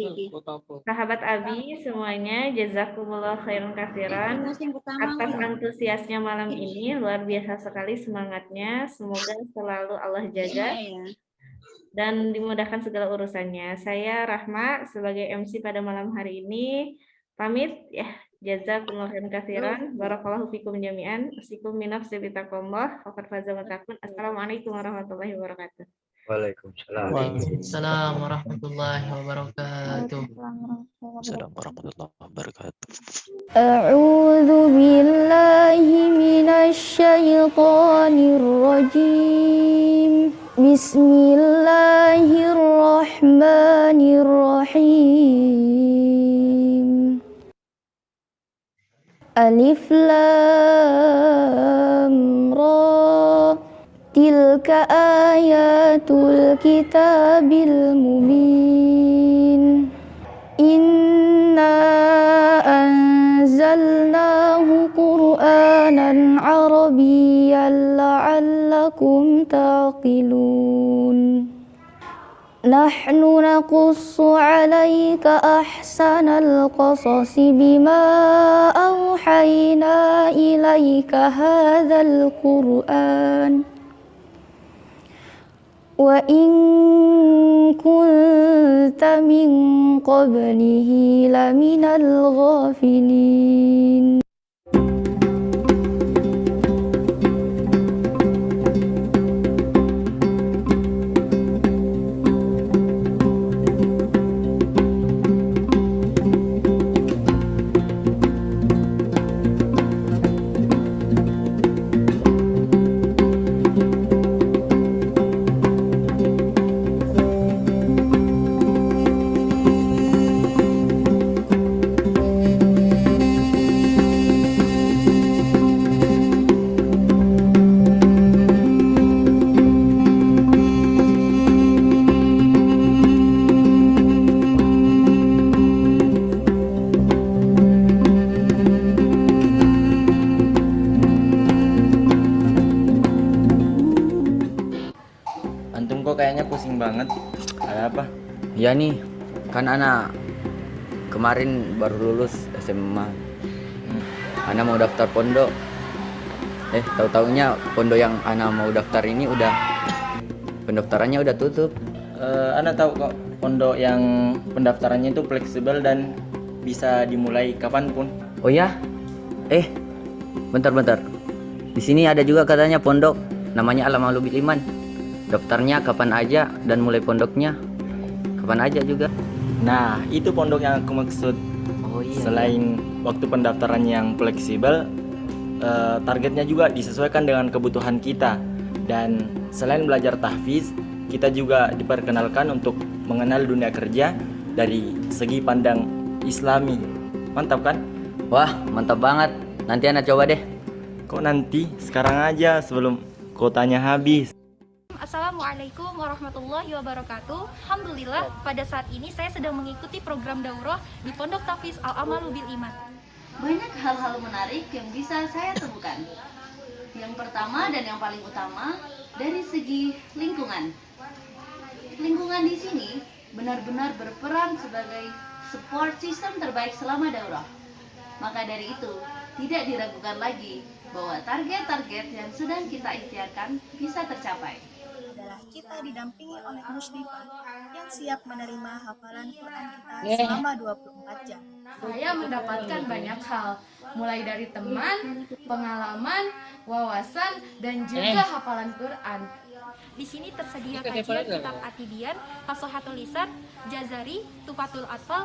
sahabat Abi semuanya, jazakumullah khairan katsiran atas antusiasnya malam ini, luar biasa sekali semangatnya. Semoga selalu Allah jaga dan dimudahkan segala urusannya. Saya Rahma sebagai MC pada malam hari ini pamit ya. Jazakumullah khairan katsiran. Barakallahu fikum jami'an. Asikum minafsi bitaqallah. Waqad faza wattaqun. Assalamualaikum warahmatullahi wabarakatuh. Waalaikumsalam. Waalaikumsalam warahmatullahi wabarakatuh. Assalamualaikum warahmatullahi wabarakatuh. A'udzu billahi minasyaitonir rajim. Bismillahirrahmanirrahim. Alif lam ra. Tilka ayatul kitabil mubin. Inna anzalnahu Qur'anan Arabiyyan la'allakum taqilun. Nahnu naqussu 'alaika ahsanal qasasi bima awhayna ilaika hadzal Qur'an. Wa in kunta min qablihi laminal ghafilin. Kayaknya pusing banget. Ada apa? Ya nih, kan Ana kemarin baru lulus SMA. Ana mau daftar pondok. Tahu-taunya pondok yang Ana mau daftar ini pendaftarannya udah tutup. Ana tahu kok pondok yang pendaftarannya itu fleksibel dan bisa dimulai kapanpun. Oh ya? Bentar. Di sini ada juga katanya pondok namanya Al-Amalu bil Iman. Daftarnya kapan aja dan mulai pondoknya kapan aja juga. Nah, itu pondok yang aku maksud. Oh iya. Selain waktu pendaftaran yang fleksibel, targetnya juga disesuaikan dengan kebutuhan kita. Dan selain belajar tahfiz, kita juga diperkenalkan untuk mengenal dunia kerja dari segi pandang Islami. Mantap kan? Wah, mantap banget. Nanti Ana coba deh. Kok nanti? Sekarang aja sebelum kuotanya habis. Assalamualaikum warahmatullahi wabarakatuh. Alhamdulillah, pada saat ini saya sedang mengikuti program daurah di Pondok Tahfiz Al-Amalu bil Iman. Banyak hal-hal menarik yang bisa saya temukan. Yang pertama dan yang paling utama, dari segi lingkungan. Lingkungan di sini benar-benar berperan sebagai support system terbaik selama daurah. Maka dari itu, tidak diragukan lagi bahwa target-target yang sedang kita ikhtiarkan bisa tercapai. Adalah kita didampingi oleh musyrifah yang siap menerima hafalan Quran kita selama 24 jam. Saya mendapatkan banyak hal, mulai dari teman, pengalaman, wawasan, dan juga hafalan Quran. Di sini tersedia kajian kitab Atibian, Fasohatul Lisan, Jazari, Tufatul Atfal,